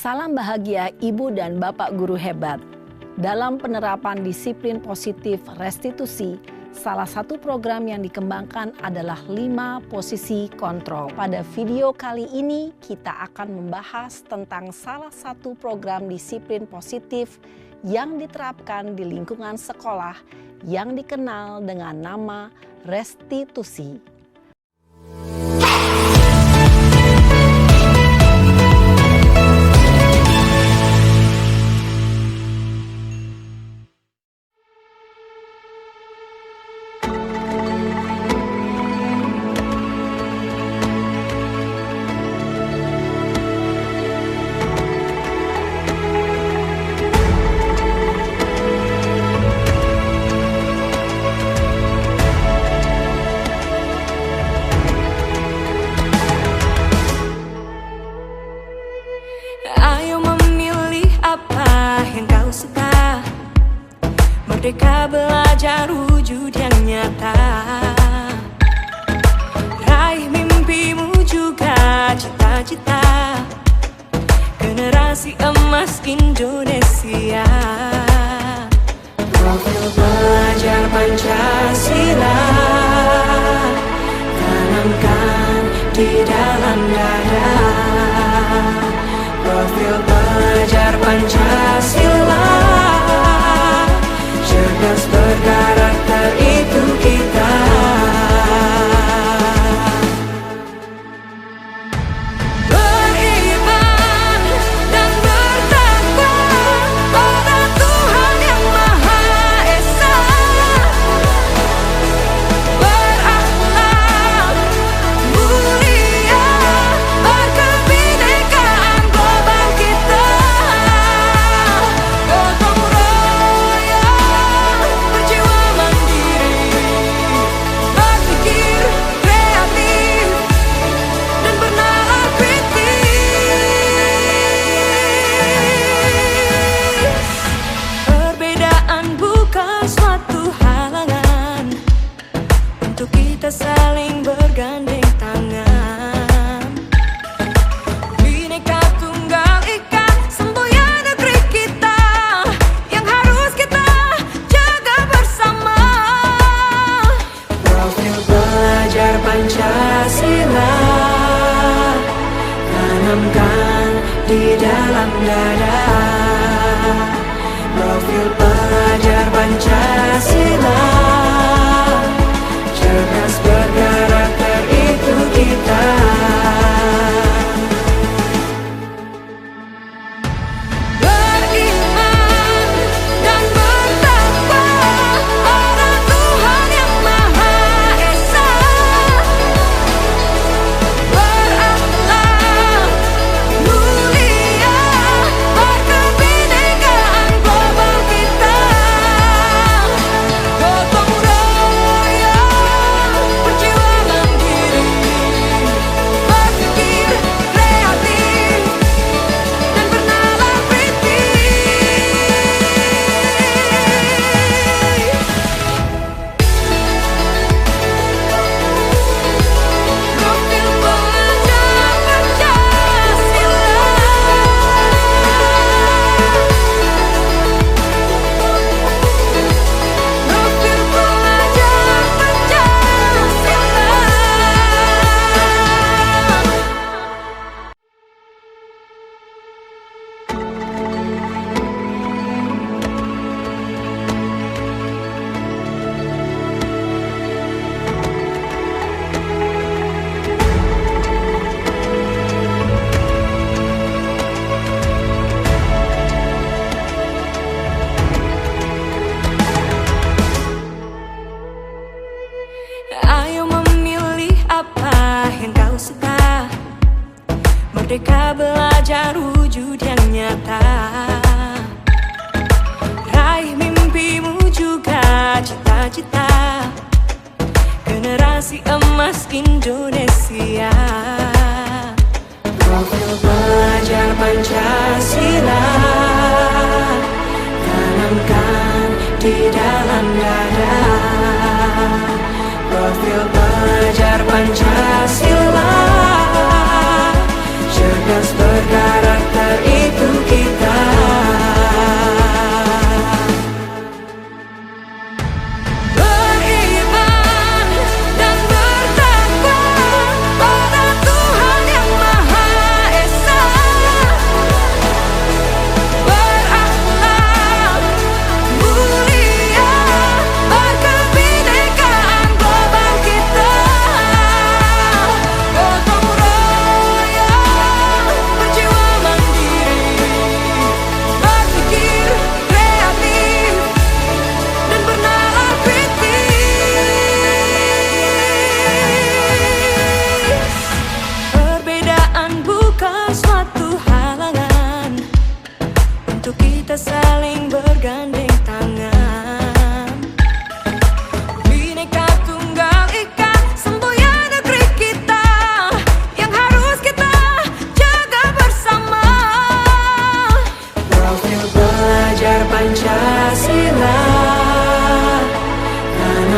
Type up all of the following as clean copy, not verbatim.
Salam bahagia Ibu dan Bapak guru hebat. Dalam penerapan disiplin positif restitusi, salah satu program yang dikembangkan adalah 5 posisi kontrol. Pada video kali ini kita akan membahas tentang salah satu program disiplin positif yang diterapkan di lingkungan sekolah yang dikenal dengan nama restitusi. Ayo memilih apa yang kau suka, merdeka belajar wujud yang nyata. Raih mimpimu juga cita-cita, generasi emas Indonesia. Profil pelajar Pancasila tanamkan di dalam dada. Profil pelajar Pancasila, cerdas berkarakter itu kita. Beriman dan bertakwa pada Tuhan Yang Maha Esa, berakhlak mulia, berkebinekaan global kita. Gotong royong, berjiwa mandiri, berpikir kreatif dan bernalar kritis. Perbedaan bukan suatu halangan untuk kita saling bergandeng tangan. Bhinneka Tunggal Ika, semboyan negeri kita yang harus kita jaga bersama. Profil pelajar Pancasila tanamkan di dalam dada. Profil pelajar Pancasila, cerdas berkarakter itu kita. Beriman dan bertakwa pada Tuhan Yang Maha Esa, berakhlak mulia, berkebinekaan global kita. Gotong royong, berjiwa mandiri, berpikir kreatif dan bernalar kritis. Profil pelajar Pancasila, profil pelajar Pancasila. Ayo memilih apa yang kau suka, merdeka belajar wujud yang nyata. Raih mimpimu juga cita-cita, generasi emas Indonesia. Profil pelajar Pancasila tanamkan di dalam dada. Profil pelajar Pancasila, cerdas berkarakter itu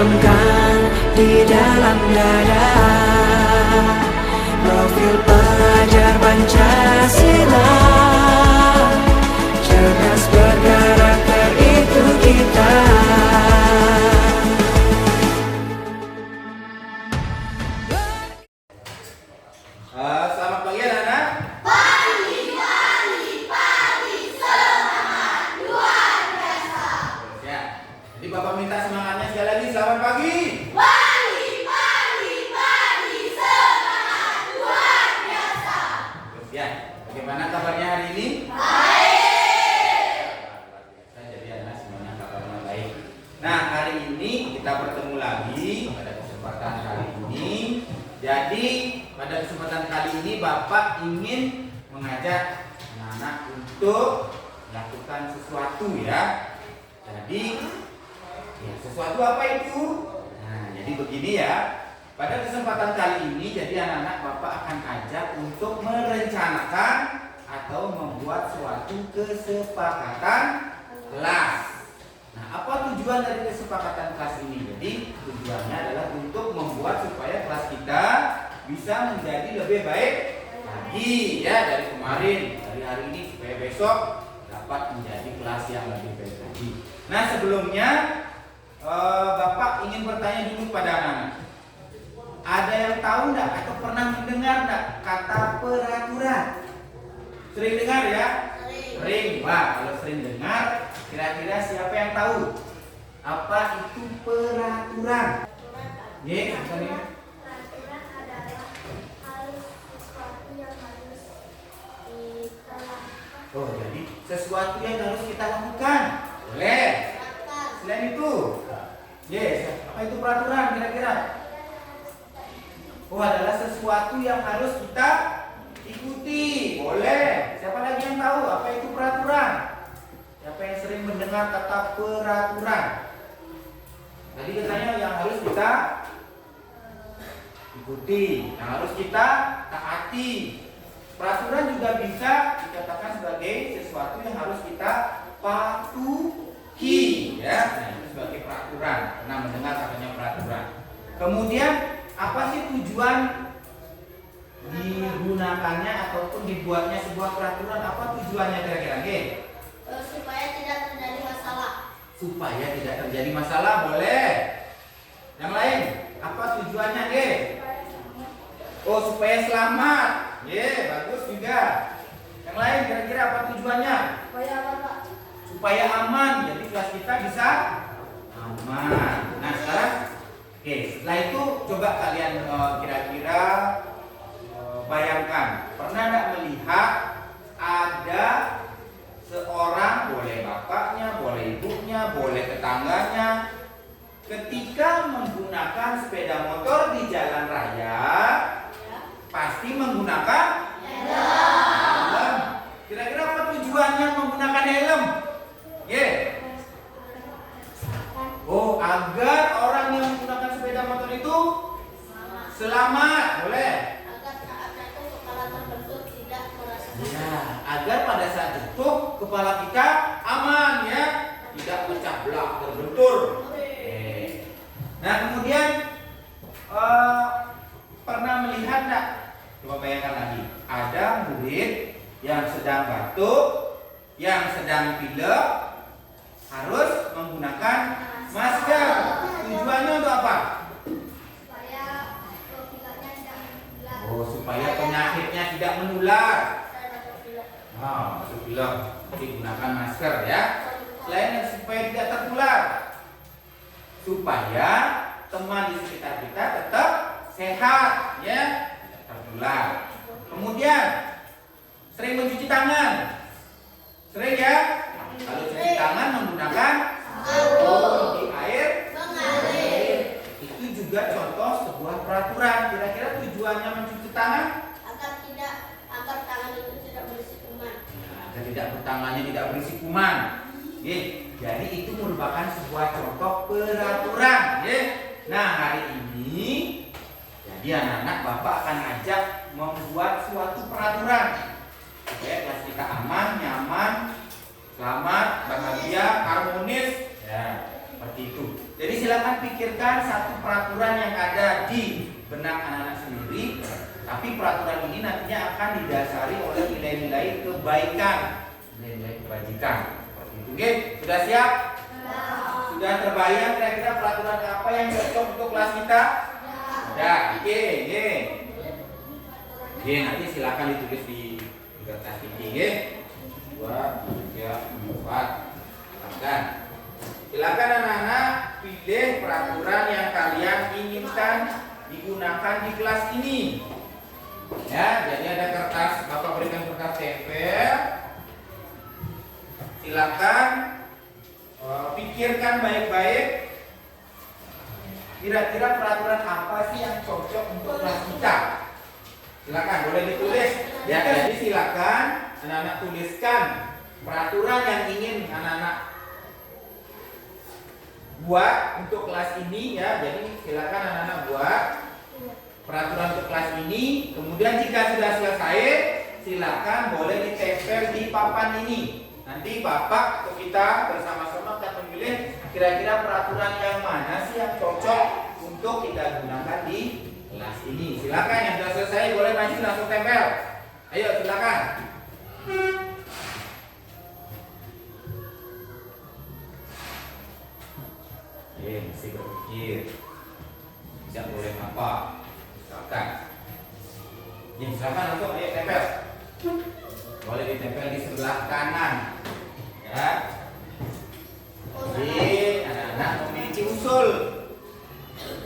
tanamkan di dalam dada. Profil pelajar Pancasila, cerdas berkarakter itu kita. Selamat pagi anak-anak. Ya, jadi Bapak minta semangatnya sekali lagi. Selamat pagi. Terus ya, bagaimana kabarnya hari ini? Jadi anak semuanya kabarnya baik. Nah, hari ini kita bertemu lagi pada kesempatan kali ini. Jadi pada kesempatan kali ini Bapak ingin mengajak anak-anak untuk melakukan sesuatu ya. Jadi ya, sesuatu apa itu? Nah, jadi begini ya. Pada kesempatan kali ini jadi anak-anak Bapak akan ajak untuk merencanakan atau membuat suatu kesepakatan kelas. Nah, apa tujuan dari kesepakatan kelas ini? Jadi tujuannya adalah untuk membuat supaya kelas kita bisa menjadi lebih baik lagi ya dari kemarin, dari hari ini supaya besok dapat menjadi kelas yang lebih baik lagi. Nah, sebelumnya Bapak ingin bertanya dulu pada anak-anak. Ada yang tahu enggak atau pernah mendengar enggak kata peraturan? Sering dengar ya? Sering. Wah, kalau sering dengar, kira-kira siapa yang tahu apa itu peraturan? Ya, Peraturan adalah harus sesuatu yang harus dilakukan. Oh, jadi sesuatu yang harus kita lakukan. Boleh. Selain itu, yes, apa itu peraturan kira-kira? Oh, adalah sesuatu yang harus kita ikuti. Boleh. Siapa lagi yang tahu apa itu peraturan? Siapa yang sering mendengar kata peraturan? Tadi katanya yang harus kita ikuti, yang harus kita taati. Peraturan juga bisa dikatakan sebagai sesuatu yang harus kita patuhi, ya. Nah, itu sebagai peraturan. Pernah mendengar katanya peraturan. Kemudian apa sih tujuan digunakannya ataupun dibuatnya sebuah peraturan? Apa tujuannya kira-kira? Supaya tidak terjadi masalah. Supaya tidak terjadi masalah, boleh. Yang lain, apa tujuannya, Oh, supaya selamat. Bagus juga. Yang lain kira-kira apa tujuannya? Supaya apa, Pak? Supaya aman. Jadi kelas kita bisa aman. Nah, sekarang setelah itu coba kalian kira-kira bayangkan, pernah enggak melihat ada seorang, boleh bapaknya, boleh ibunya, boleh tetangganya, ketika menggunakan sepeda motor di jalan raya, pasti menggunakan helm. Kira-kira apa tujuannya menggunakan helm? Oh, agar orang yang menggunakan sepeda motor itu selamat, boleh. Agar saat jatuh kepala terbentur tidak merasa Ya, agar pada saat jatuh kepala kita aman ya, tidak pecah belah terbentur. Nah, kemudian pernah melihat enggak? Coba bayangkan lagi. Ada murid yang sedang batuk, yang sedang pilek, harus menggunakan masker. Tujuannya untuk apa? supaya pileknya tidak menular. Oh, supaya penyakitnya tidak menular. Saya dapat pilek. Masuk pilek, jadi gunakan masker ya. Selain supaya tidak tertular, supaya teman di sekitar kita tetap sehat ya, tidak tertular. Kemudian sering mencuci tangan, sering ya. Kalau cuci tangan menggunakan sabun di air Mengalir. itu juga contoh sebuah peraturan. Kira-kira tujuannya mencuci tangan agar tangan itu tidak berisi kuman. agar tidak tangannya tidak berisi kuman. Jadi itu merupakan sebuah contoh peraturan. Nah, hari ini jadi anak-anak Bapak akan ajak membuat suatu peraturan supaya kelas kita aman, nyaman, selamat, bahagia, harmonis. Ya, seperti itu. Jadi silakan pikirkan satu peraturan yang ada di benak anak-anak sendiri, tapi peraturan ini nantinya akan didasari oleh nilai-nilai kebaikan, nilai-nilai kebajikan. Seperti itu. Oke, sudah siap? Sudah terbayang kira-kira peraturan apa yang cocok untuk kelas kita? Sudah. Oke. Oke, nanti silakan ditulis di kertas tinggi. 2, 3, 4. Silakan anak-anak pilih peraturan yang kalian inginkan digunakan di kelas ini. Ya, jadi ada kertas, Bapak berikan kertas tempel. Silakan pikirkan baik-baik. Kira-kira peraturan apa sih yang cocok untuk kelas kita? Silakan, boleh ditulis. Ya, jadi silakan anak-anak tuliskan peraturan yang ingin anak-anak buat untuk kelas ini ya. Jadi silakan anak-anak buat peraturan untuk kelas ini. Kemudian jika sudah selesai, silakan boleh ditempel di papan ini. Nanti Bapak atau kita bersama-sama akan memilih kira-kira peraturan yang mana sih yang cocok untuk kita gunakan di kelas ini. Silakan yang sudah selesai boleh maju langsung tempel. Ayo silakan. Mesti berpikir. Tidak boleh apa. Silakan. Silakan langsung ayo tempel. Boleh ditempel di sebelah kanan. Ya. Jadi anak-anak memiliki usul.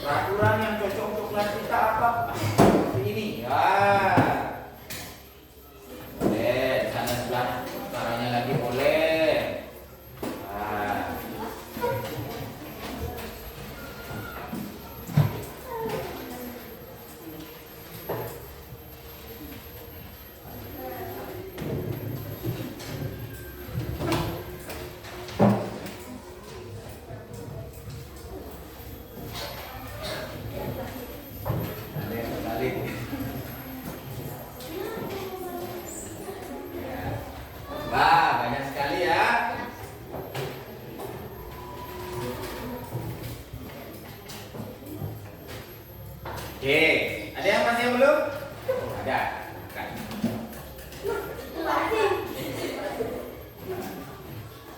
Peraturan yang cocok untuk kelas kita apa? Seperti ini. Ya. Boleh di sana sebelah caranya lagi boleh. Oke, ada yang masih belum? Ada. Bukan.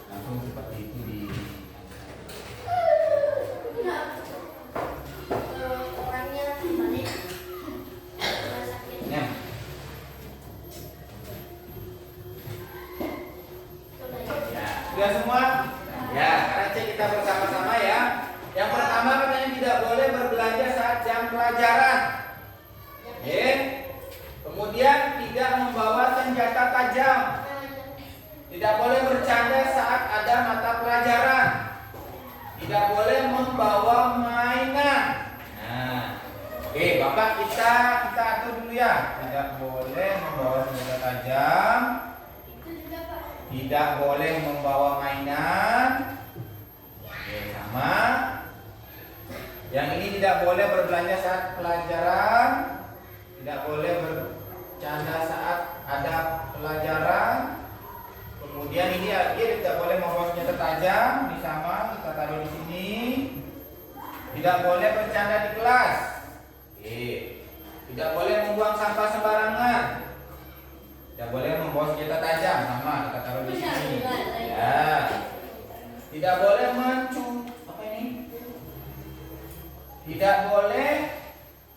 Langsung seperti itu di. Orangnya balik. Ya. Sudah semua? Ya, sekarang cek kita bersama-sama ya. Yang pertama katanya tidak boleh berbelanja saat jam pelajaran. Kemudian tidak membawa senjata tajam. Tidak boleh bercanda saat ada mata pelajaran. Tidak boleh membawa mainan. Nah, oke, Bapak kita atur dulu ya. Tidak boleh membawa senjata tajam. Tidak boleh membawa mainan. Oke, sama. Yang ini tidak boleh berbelanja saat pelajaran. Tidak boleh bercanda saat ada pelajaran. Kemudian ini lagi tidak boleh membawa senjata tajam. Ini sama, kita taruh di sini. Tidak boleh bercanda di kelas. Oke. Tidak boleh membuang sampah sembarangan. Tidak boleh membawa senjata tajam, sama kita taruh di sini. Ya. Tidak boleh tidak boleh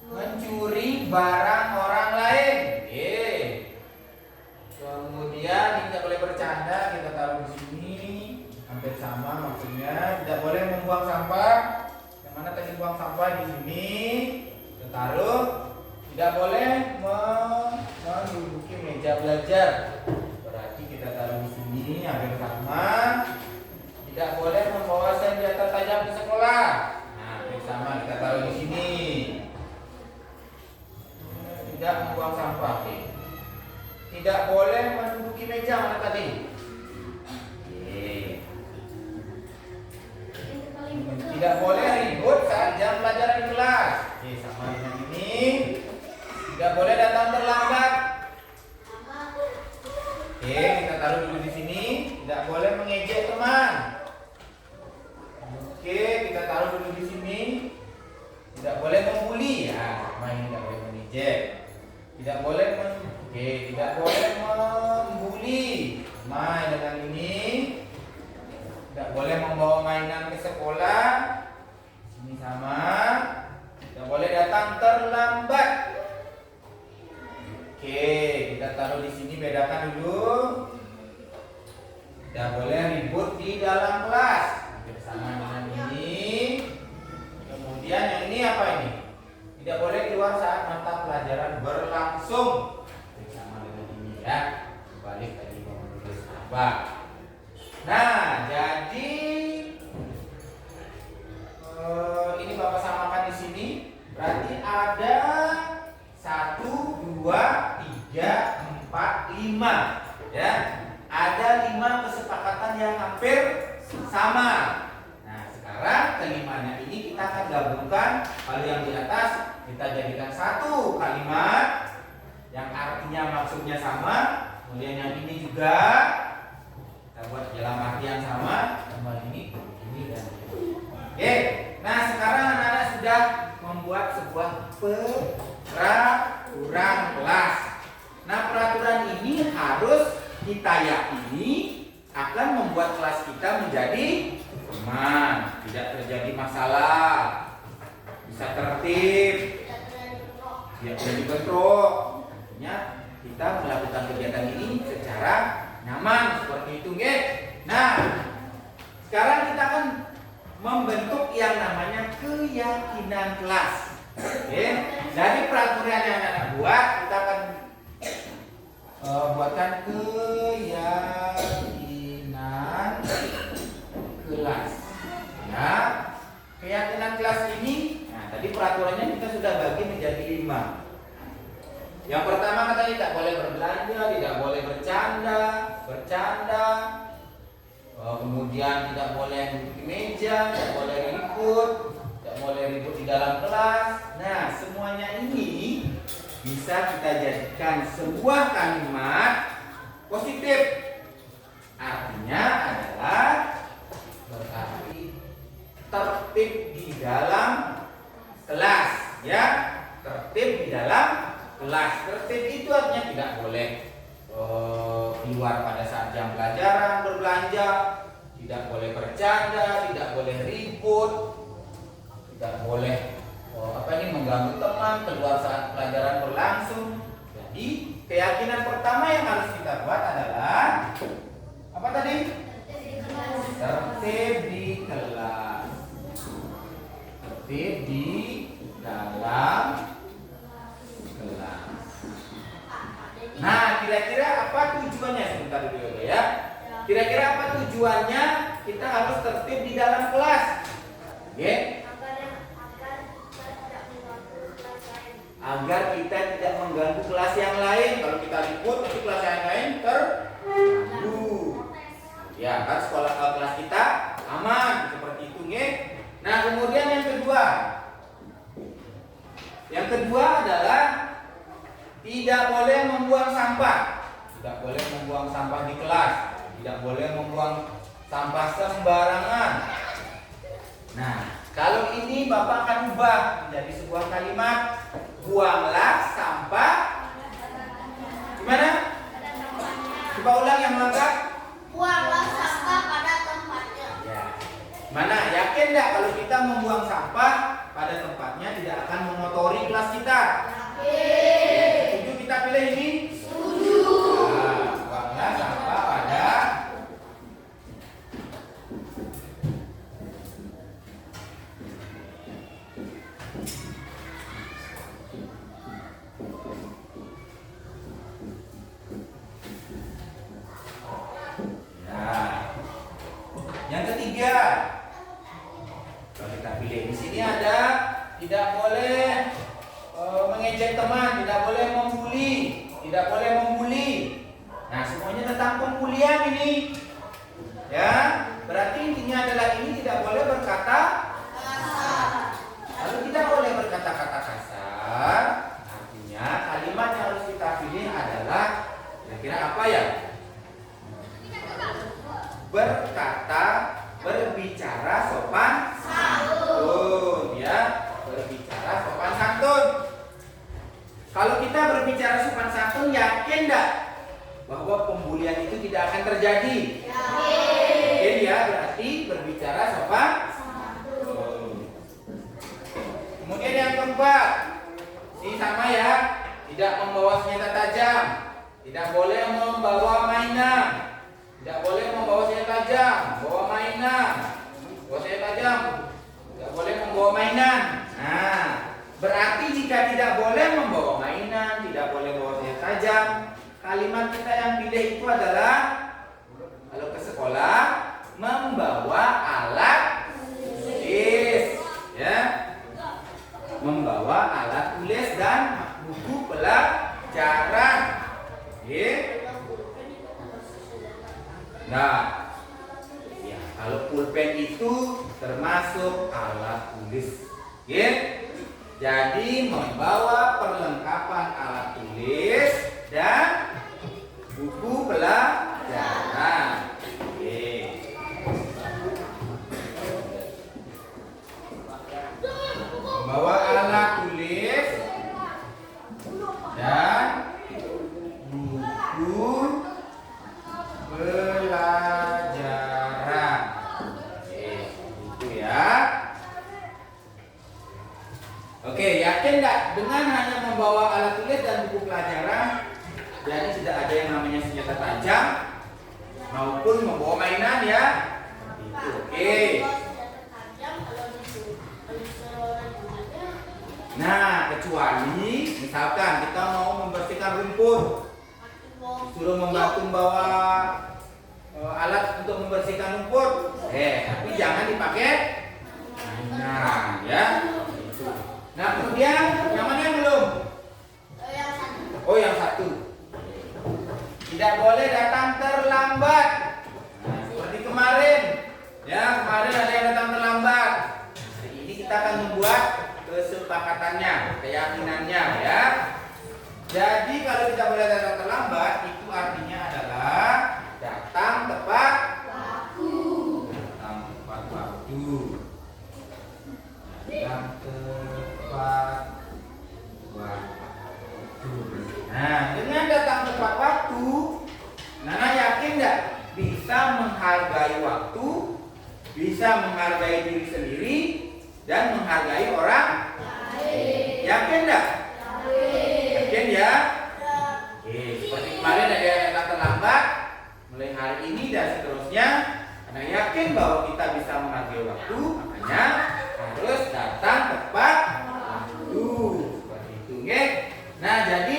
mencuri barang orang lain. Kemudian tidak boleh bercanda, kita taruh di sini. Hampir sama maksudnya. Tidak boleh membuang sampah. Yang mana tadi buang sampah di sini. Kita taruh. Tidak boleh menduduki meja belajar. Berarti kita taruh di sini. Hampir sama. Tidak boleh membawa senjata tajam ke sekolah. Sama kita taruh di sini. Tidak membuang sampah. Tidak boleh menduduki meja mana tadi? Tidak boleh ribut saat jam pelajaran di kelas. Sama dengan ini. Tidak boleh datang terlambat. Kita taruh dulu di sini. Tidak boleh mengejek teman. Oke, kita taruh dulu di sini. Tidak boleh membuli ya, main tidak boleh mengejek. Tidak boleh tidak boleh membuli. Main dengan ini. Tidak boleh membawa mainan ke sekolah. Ini sama. Tidak boleh datang terlambat. Oke, kita taruh di sini, bedakan dulu. Tidak boleh ribut di dalam kelas. Bersama dengan ini. Kemudian yang ini apa ini? Tidak boleh keluar saat mata pelajaran berlangsung. Bersama dengan ini ya. Balik tadi mau menulis apa? Nah, jadi ini Bapak samakan di sini. Berarti ada 1, 2, 3, 4, 5 ya. Ada 5 kesepakatan yang hampir sama. Nah, sekarang kelimanya ini kita akan gabungkan. Kalau yang di atas kita jadikan satu kalimat yang artinya maksudnya sama. Kemudian yang ini juga kita buat dalam artian sama. Kemudian ini dan ini. Oke. Nah, sekarang anak-anak sudah membuat sebuah peraturan kelas. Nah, peraturan ini harus kita yakini akan membuat kelas kita menjadi aman, tidak terjadi masalah, bisa tertib, tidak terjadi bentrok. Artinya kita melakukan kegiatan ini secara nyaman seperti itu, nggih. Nah, sekarang kita akan membentuk yang namanya keyakinan kelas. Oke. Dari peraturan yang anak buat, kita akan buatkan keyakinan kelas. Ya, keyakinan kelas ini. Nah, tadi peraturannya kita sudah bagi menjadi 5. Yang pertama katanya tidak boleh berbelanja, tidak boleh bercanda. Kemudian tidak boleh duduk di meja, tidak boleh ribut di dalam kelas. Nah, semuanya ini bisa kita jadikan sebuah kalimat positif. Artinya adalah berarti tertib di dalam kelas, ya. Tertib di dalam kelas. Tertib itu artinya tidak boleh keluar pada saat jam pelajaran, berbelanja, tidak boleh bercanda, tidak boleh ribut, tidak boleh mengganggu teman, keluar saat pelajaran berlangsung. Jadi keyakinan pertama yang harus kita buat adalah apa tadi? Tertib di kelas. Tertib di dalam kelas. Nah, kira-kira apa tujuannya? Sebentar dulu ya. Kira-kira apa tujuannya kita harus tertib di dalam kelas? Oke? Agar kita tidak mengganggu kelas yang lain. Kalau kita ribut, nanti kelas yang lain terganggu. Ya, kan sekolah kelas kita aman seperti itu, nggih. Nah, kemudian yang kedua. Yang kedua adalah tidak boleh membuang sampah. Tidak boleh membuang sampah di kelas. Tidak boleh membuang sampah sembarangan. Nah, kalau ini Bapak akan ubah menjadi sebuah kalimat. Buanglah sampah. Gimana? Coba ulang yang lengkap. Buanglah sampah pada tempatnya. Ya. Mana? Yakin enggak kalau kita membuang sampah pada tempatnya tidak akan mengotori kelas kita? Yakin. Setuju kita pilih ini? Setuju. Nah, buanglah sampah pada yang ketiga, kalau kita pilih di sini ada tidak boleh mengejek teman, tidak boleh membuli. Nah, semuanya tentang pembulian ini. Ya, berarti intinya adalah ini tidak boleh berkata kasar. Kalau tidak boleh berkata-kata kasar, artinya kalimat yang harus kita pilih adalah kira-kira apa ya? Berbicara sopan berbicara sopan santun, yakin enggak bahwa pembulian itu tidak akan terjadi? Yakin ya, berarti berbicara sopan santun. Kemudian yang keempat, ini sama ya, tidak membawa senjata tajam, tidak boleh membawa mainan, tidak boleh membawa senjata tajam, bawa mainan, bawa senjata tajam, tidak boleh membawa mainan. Nah, berarti jika tidak boleh membawa mainan, tidak boleh membawa senjata tajam, kalimat kita yang pilih itu adalah kalau ke sekolah membawa alat tulis, ya, membawa alat tulis dan buku pelajaran. Oke. Nah, ya, kalau pulpen itu termasuk alat tulis. Oke. Jadi membawa perlengkapan alat tulis dan buku pelajaran. Oke. Membawa alat tulis dan buku pelajaran. Oke, itu ya. Oke, yakin nggak dengan hanya membawa alat tulis dan buku pelajaran, jadi tidak ada yang namanya senjata tajam maupun membawa mainan ya? Itu oke. Nah, kecuali misalkan kita mau membersihkan rumput, suruh membantu membawa alat untuk membersihkan rumput, tapi jangan dipakai mainan ya. Nah, kemudian yang mana yang belum? Oh, yang satu. Tidak boleh datang terlambat. Nah, seperti kemarin. Ya, kemarin ada yang datang terlambat. Hari ini kita akan membuat kesepakatannya, keyakinannya ya. Jadi kalau kita boleh datang terlambat, itu artinya adalah datang tepat waktu. Datang tepat waktu. Datang tepat waktu. Nah, dengan datang tepat waktu, Nana yakin nggak bisa menghargai waktu, bisa menghargai diri sendiri, dan menghargai orang lain. Yakin nggak? Yakin ya? Oke, seperti kemarin ada yang datang terlambat, mulai hari ini dan seterusnya, karena yakin bahwa kita bisa menghargai waktu, makanya harus datang tepat waktu. Seperti itu, nggih. Nah, jadi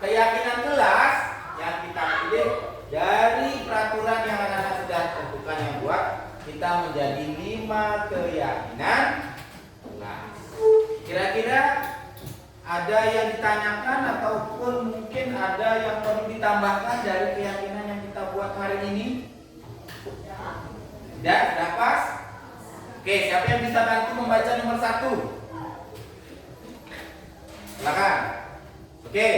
keyakinan kelas yang kita pilih dari peraturan yang anak-anak sudah tentukan yang buat, kita menjadi 5 keyakinan kelas. Kira-kira ada yang ditanyakan ataupun mungkin ada yang perlu ditambahkan dari keyakinan yang kita buat hari ini? Tidak, sudah pas? Oke, siapa yang bisa bantu membaca nomor 1? Silakan. Oke.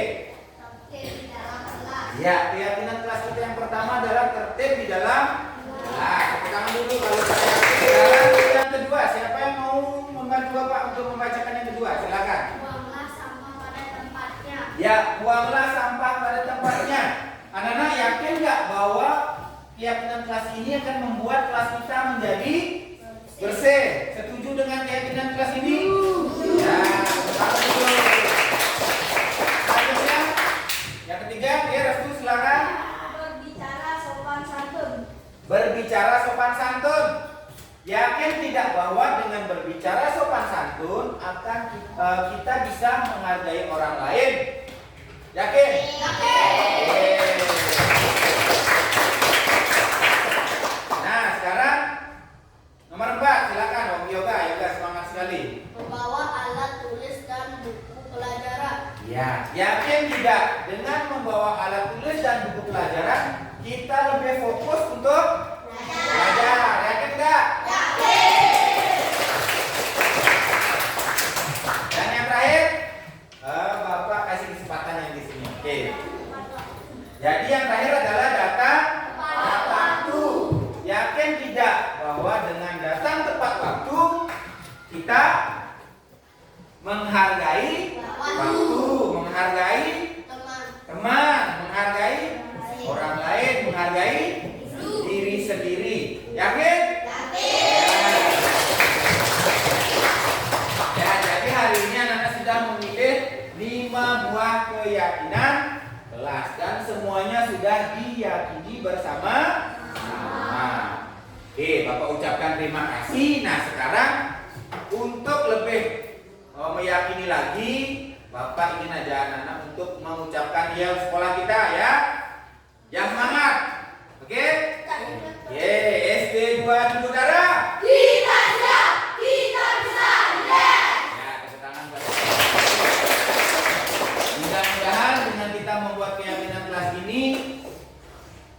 Ya, keyakinan kelas kita yang pertama adalah tertib di dalam kelas. Tepuk tangan dulu kalau saya. Sekarang yang kedua, siapa yang mau membantu Bapak untuk membacakan yang kedua? Silakan. Buanglah sampah pada tempatnya. Ya, buanglah sampah pada tempatnya. Anak-anak yakin nggak bahwa keyakinan kelas ini akan membuat kelas kita menjadi bersih? Setuju dengan keyakinan kelas ini? Ya, tangan dulu. Selanjutnya, yang ketiga, dia restu, silakan. Berbicara sopan santun. Berbicara sopan santun. Yakin tidak bahwa dengan berbicara sopan santun akan kita bisa menghargai orang lain? Yakin? Yakin. Nah, sekarang nomor 4, silakan Om Yoga. Yoga semangat sekali. Membawa alat tulis dan buku pelajaran. Ya, yakin tidak dengan membawa alat tulis dan buku pelajaran kita lebih fokus untuk belajar? Yakin tidak? Dan yang terakhir, Bapak kasih kesempatan yang di sini. Oke. Jadi yang terakhir adalah datang tepat waktu. Yakin tidak bahwa dengan datang tepat waktu kita menghargai waktu, menghargai menghargai diri sendiri. Yakin? Ya, jadi hari ini anak-anak sudah memilih 5 buah keyakinan kelas dan semuanya sudah diyakini bersama-sama. Oke, Bapak ucapkan terima kasih. Nah, sekarang untuk lebih meyakini lagi, Bapak ingin ajak anak-anak untuk mengucapkan yel sekolah kita ya. Yang semangat. Oke? Ye, SD 2 Tugu Utara. Kita siap, kita bisa, yes. Ya, tepuk tangan buat mudah-mudahan dengan kita membuat keyakinan kelas ini,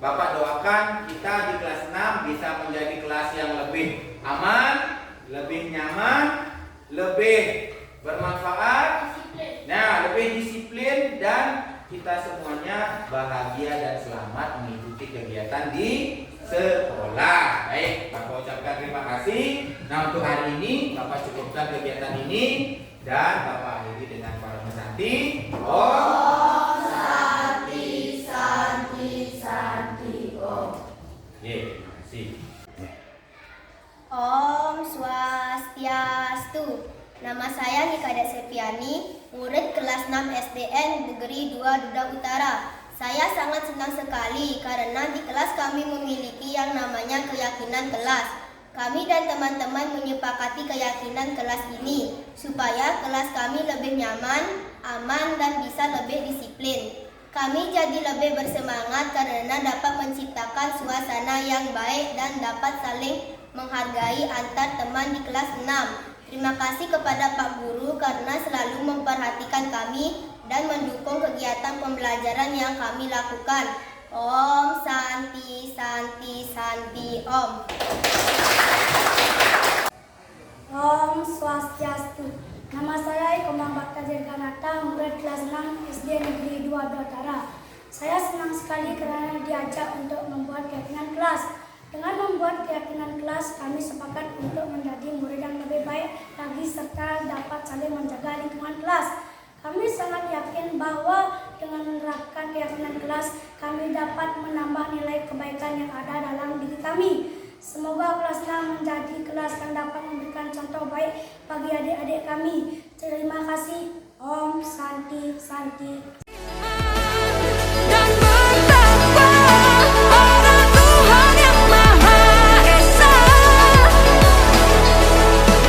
Bapak doakan kita di kelas 6 bisa menjadi kelas yang lebih aman, lebih nyaman, lebih bermanfaat, nah lebih disiplin, dan kita semuanya bahagia dan selamat mengikuti kegiatan di sekolah. Baik, Bapak ucapkan terima kasih. Nah, untuk hari ini Bapak cukupkan kegiatan ini dan Bapak akhiri dengan para pesanti. Om Santi, Santi, Santi, Om. terima kasih. Om Swastiastu. Nama saya Nikada Septiani, murid kelas 6 SDN Negeri 2 Duda Utara. Saya sangat senang sekali karena di kelas kami memiliki yang namanya keyakinan kelas. Kami dan teman-teman menyepakati keyakinan kelas ini supaya kelas kami lebih nyaman, aman, dan bisa lebih disiplin. Kami jadi lebih bersemangat karena dapat menciptakan suasana yang baik dan dapat saling menghargai antar teman di kelas 6. Terima kasih kepada Pak Guru karena selalu memperhatikan kami dan mendukung kegiatan pembelajaran yang kami lakukan. Om Santi, Santi, Santi, Om. Om Swastiastu. Nama saya Eko Bakta Dirganata, murid kelas 6 SD Negeri 2 Utara. Saya senang sekali karena diajak untuk membuat keyakinan kelas. Dengan membuat keyakinan kelas, kami sepakat untuk menjadi murid yang lebih baik lagi serta dapat saling menjaga lingkungan kelas. Kami sangat yakin bahwa dengan menerapkan keyakinan kelas, kami dapat menambah nilai kebaikan yang ada dalam diri kami. Semoga kelas 6 menjadi kelas yang dapat memberikan contoh baik bagi adik-adik kami. Terima kasih. Om Santi, Santi. Dan betapa orang Tuhan yang Maha Esa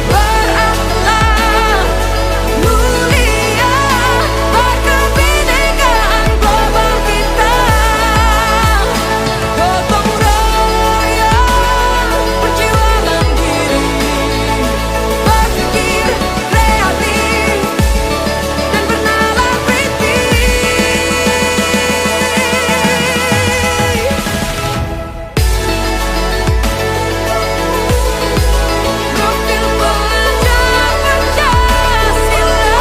berakhlak mulia, berkebinekaan global kita, gotong royong, perjuangan diri, berpikir kreatif, dan bernalar kritis. Profil pelajar Pancasila. Profil pelajar Pancasila.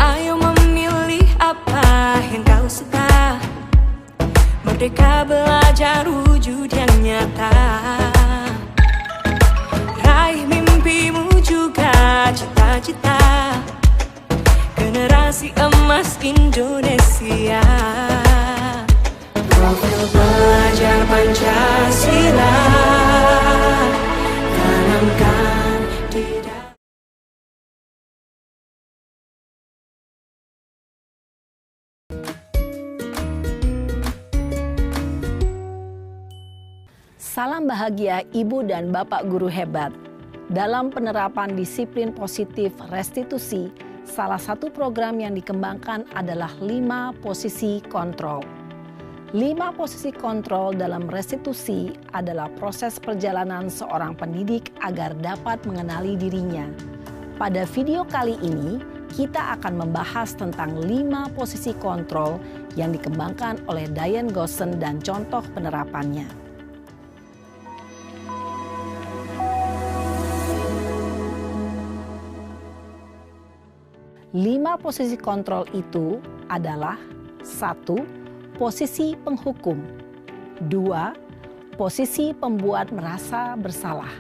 Ayo memilih apa yang kau suka. Merdeka belajar wujud yang nyata. Raih mimpimu juga cita-cita. Generasi emas Indonesia. Profil pelajar Pancasila. Tanamkan di dalam. Salam bahagia Ibu dan Bapak guru hebat. Dalam penerapan disiplin positif restitusi, salah satu program yang dikembangkan adalah 5 posisi kontrol. 5 posisi kontrol dalam restitusi adalah proses perjalanan seorang pendidik agar dapat mengenali dirinya, Pada video kali ini, kita akan membahas tentang 5 posisi kontrol yang dikembangkan oleh Diane Goossen dan contoh penerapannya. 5 posisi kontrol itu adalah 1. Posisi penghukum, 2. Posisi pembuat merasa bersalah,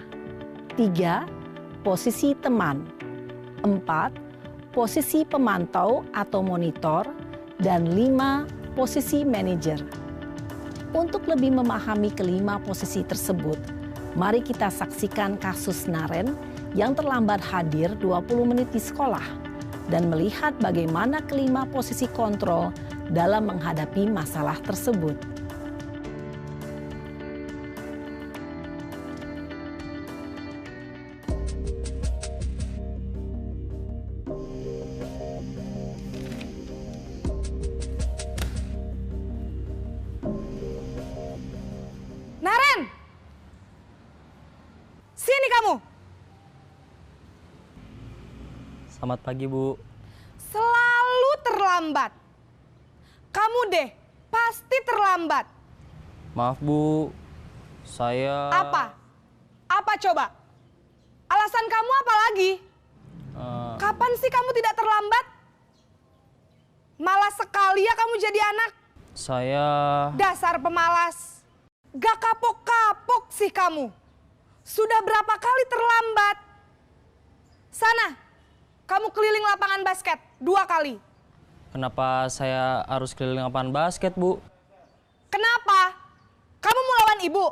3. Posisi teman, 4. Posisi pemantau atau monitor, dan 5. Posisi manajer. Untuk lebih memahami kelima posisi tersebut, mari kita saksikan kasus Naren yang terlambat hadir 20 menit di sekolah dan melihat bagaimana kelima posisi kontrol dalam menghadapi masalah tersebut. Naren! Sini kamu! Selamat pagi, Bu. Selalu terlambat. Kamu deh, pasti terlambat. Maaf, Bu. Saya... Apa? Apa coba? Alasan kamu apa lagi? Kapan sih kamu tidak terlambat? Malas sekali ya kamu jadi anak. Saya... Dasar pemalas. Gak kapok-kapok sih kamu. Sudah berapa kali terlambat? Sana, kamu keliling lapangan basket 2 kali. Kenapa saya harus keliling lapangan basket, Bu? Kenapa? Kamu mau lawan ibu?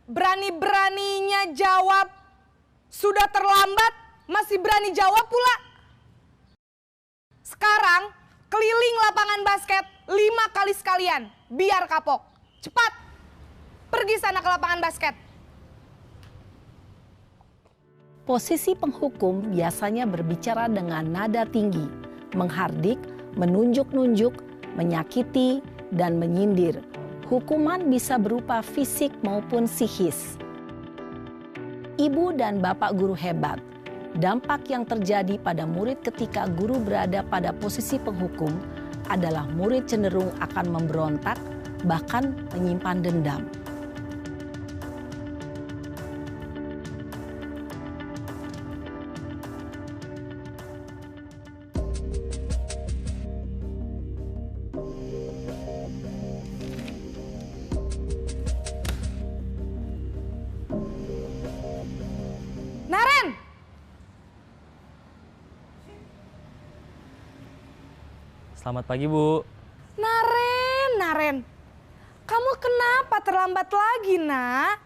Berani-beraninya jawab. Sudah terlambat, masih berani jawab pula. Sekarang, keliling lapangan basket 5 kali sekalian. Biar kapok. Cepat, pergi sana ke lapangan basket. Posisi penghukum biasanya berbicara dengan nada tinggi, menghardik, menunjuk-nunjuk, menyakiti, dan menyindir. Hukuman bisa berupa fisik maupun psikis. Ibu dan bapak guru hebat. Dampak yang terjadi pada murid ketika guru berada pada posisi penghukum adalah murid cenderung akan memberontak, bahkan menyimpan dendam. Naren! Selamat pagi, Bu. Naren. Kamu kenapa terlambat lagi, Nak?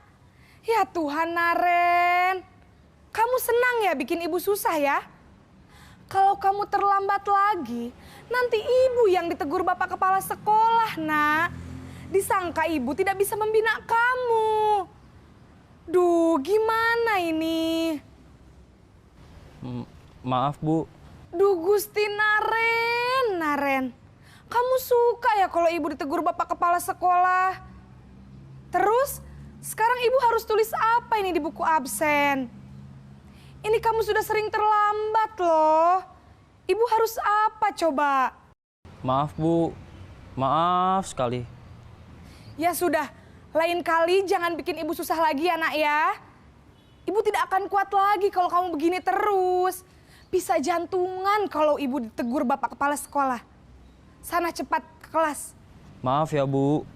Ya Tuhan, Naren. Kamu senang ya bikin ibu susah ya? Kalau kamu terlambat lagi, nanti ibu yang ditegur bapak kepala sekolah, Nak. Disangka ibu tidak bisa membina kamu. Duh, gimana ini? Maaf, Bu. Duh, Gusti Naren. Kamu suka ya kalau ibu ditegur bapak kepala sekolah? Terus, sekarang ibu harus tulis apa ini di buku absen? Ini kamu sudah sering terlambat loh. Ibu harus apa coba? Maaf, Bu. Maaf sekali. Ya sudah, lain kali jangan bikin ibu susah lagi ya, Nak ya. Ibu tidak akan kuat lagi kalau kamu begini terus. Bisa jantungan kalau ibu ditegur bapak kepala sekolah. Sana cepat ke kelas. Maaf ya, Bu.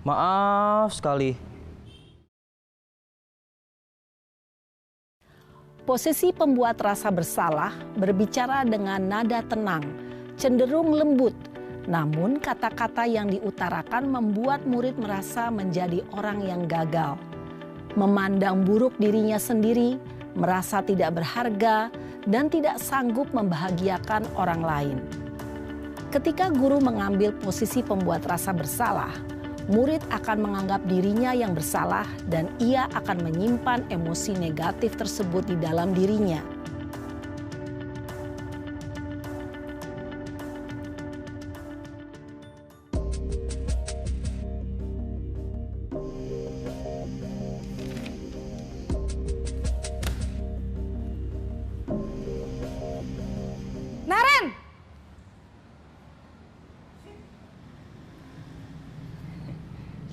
Maaf sekali. Posisi pembuat rasa bersalah berbicara dengan nada tenang, cenderung lembut. Namun kata-kata yang diutarakan membuat murid merasa menjadi orang yang gagal. Memandang buruk dirinya sendiri, merasa tidak berharga, dan tidak sanggup membahagiakan orang lain. Ketika guru mengambil posisi pembuat rasa bersalah, murid akan menganggap dirinya yang bersalah dan ia akan menyimpan emosi negatif tersebut di dalam dirinya.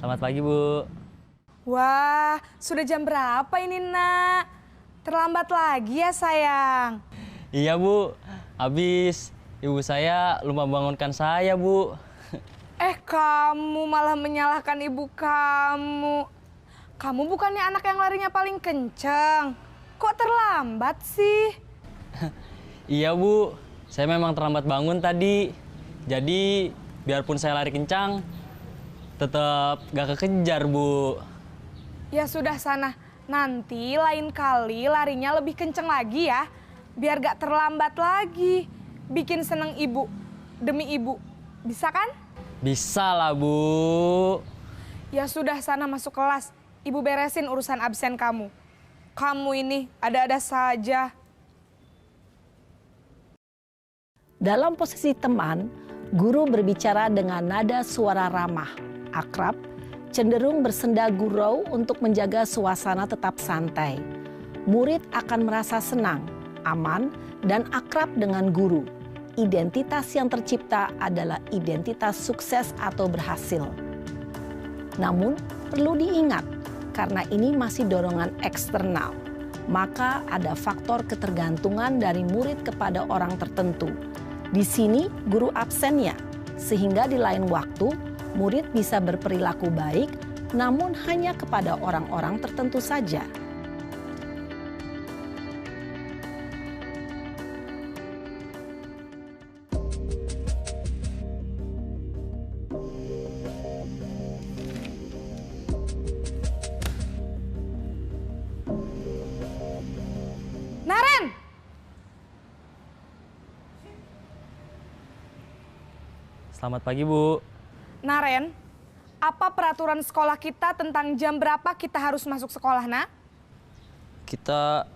Selamat pagi, Bu. Wah, sudah jam berapa ini, Nak? Terlambat lagi ya, sayang? Iya, Bu. Habis ibu saya lupa bangunkan saya, Bu. Kamu malah menyalahkan ibu kamu. Kamu bukannya anak yang larinya paling kenceng. Kok terlambat sih? Iya, Bu. Saya memang terlambat bangun tadi. Jadi, biarpun saya lari kencang, tetap gak kekejar, Bu. Ya sudah sana. Nanti lain kali larinya lebih kenceng lagi ya. Biar gak terlambat lagi. Bikin seneng ibu. Demi ibu. Bisa kan? Bisa lah, Bu. Ya sudah sana masuk kelas. Ibu beresin urusan absen kamu. Kamu ini ada-ada saja. Dalam posisi teman, guru berbicara dengan nada suara ramah, akrab, cenderung bersenda gurau untuk menjaga suasana tetap santai. Murid akan merasa senang, aman, dan akrab dengan guru. Identitas yang tercipta adalah identitas sukses atau berhasil. Namun, perlu diingat, karena ini masih dorongan eksternal, maka ada faktor ketergantungan dari murid kepada orang tertentu. Di sini, guru absennya, sehingga di lain waktu, murid bisa berperilaku baik, namun hanya kepada orang-orang tertentu saja. Naren! Selamat pagi, Bu. Naren, apa peraturan sekolah kita tentang jam berapa kita harus masuk sekolah, Nak? Kita